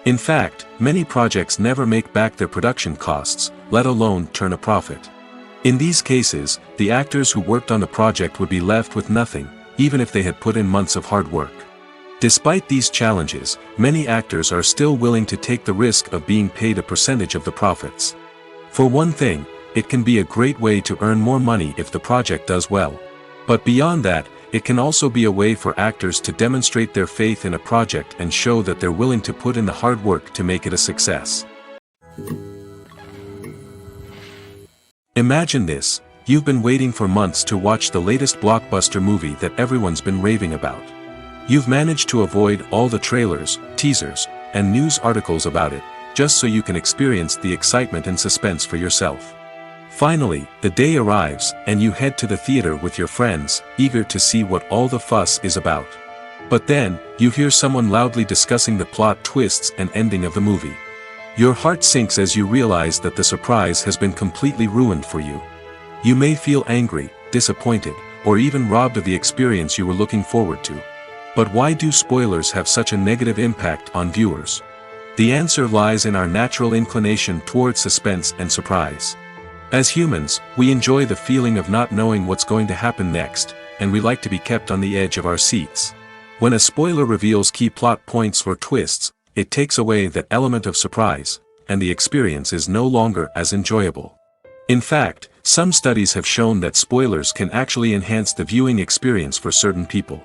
In fact, many projects never make back their production costs, let alone turn a profit. In these cases, the actors who worked on the project would be left with nothing, even if they had put in months of hard work. Despite these challenges, many actors are still willing to take the risk of being paid a percentage of the profits. For one thing, it can be a great way to earn more money if the project does well. But beyond that, it can also be a way for actors to demonstrate their faith in a project and show that they're willing to put in the hard work to make it a success. Imagine this: you've been waiting for months to watch the latest blockbuster movie that everyone's been raving about. You've managed to avoid all the trailers, teasers, and news articles about it, just so you can experience the excitement and suspense for yourself. Finally, the day arrives, and you head to the theater with your friends, eager to see what all the fuss is about. But then, you hear someone loudly discussing the plot twists and ending of the movie. Your heart sinks as you realize that the surprise has been completely ruined for you. You may feel angry, disappointed, or even robbed of the experience you were looking forward to. But why do spoilers have such a negative impact on viewers? The answer lies in our natural inclination towards suspense and surprise. As humans, we enjoy the feeling of not knowing what's going to happen next, and we like to be kept on the edge of our seats. When a spoiler reveals key plot points or twists, it takes away that element of surprise, and the experience is no longer as enjoyable. In fact, some studies have shown that spoilers can actually enhance the viewing experience for certain people.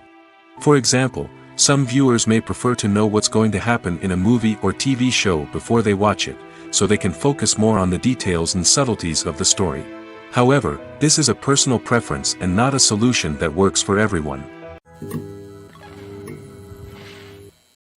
For example, some viewers may prefer to know what's going to happen in a movie or TV show before they watch it, so they can focus more on the details and subtleties of the story. However, this is a personal preference and not a solution that works for everyone.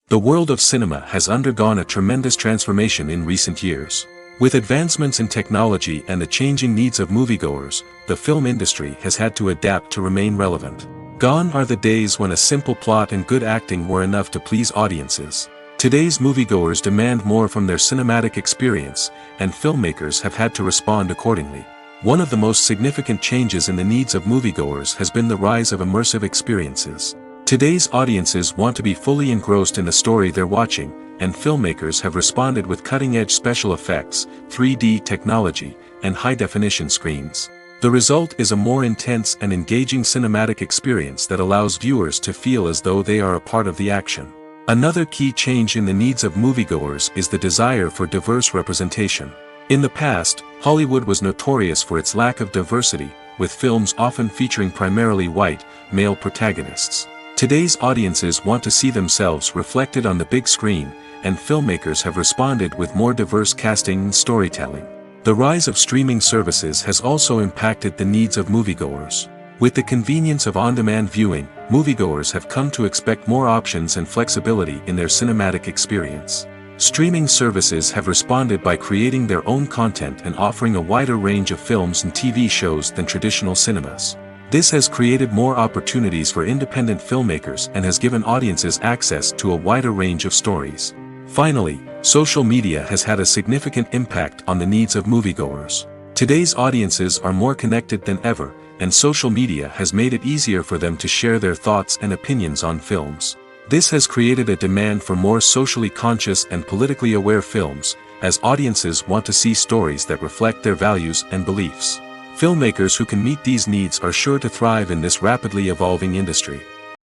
The world of cinema has undergone a tremendous transformation in recent years. With advancements in technology and the changing needs of moviegoers, the film industry has had to adapt to remain relevant. Gone are the days when a simple plot and good acting were enough to please audiences. Today's moviegoers demand more from their cinematic experience, and filmmakers have had to respond accordingly. One of the most significant changes in the needs of moviegoers has been the rise of immersive experiences. Today's audiences want to be fully engrossed in the story they're watching, and filmmakers have responded with cutting-edge special effects, 3D technology, and high-definition screens. The result is a more intense and engaging cinematic experience that allows viewers to feel as though they are a part of the action. Another key change in the needs of moviegoers is the desire for diverse representation. In the past, Hollywood was notorious for its lack of diversity, with films often featuring primarily white, male protagonists. Today's audiences want to see themselves reflected on the big screen, and filmmakers have responded with more diverse casting and storytelling. The rise of streaming services has also impacted the needs of moviegoers. With the convenience of on-demand viewing, moviegoers have come to expect more options and flexibility in their cinematic experience. Streaming services have responded by creating their own content and offering a wider range of films and TV shows than traditional cinemas. This has created more opportunities for independent filmmakers and has given audiences access to a wider range of stories. Finally, social media has had a significant impact on the needs of moviegoers. Today's audiences are more connected than ever, and social media has made it easier for them to share their thoughts and opinions on films. This has created a demand for more socially conscious and politically aware films, as audiences want to see stories that reflect their values and beliefs. Filmmakers who can meet these needs are sure to thrive in this rapidly evolving industry.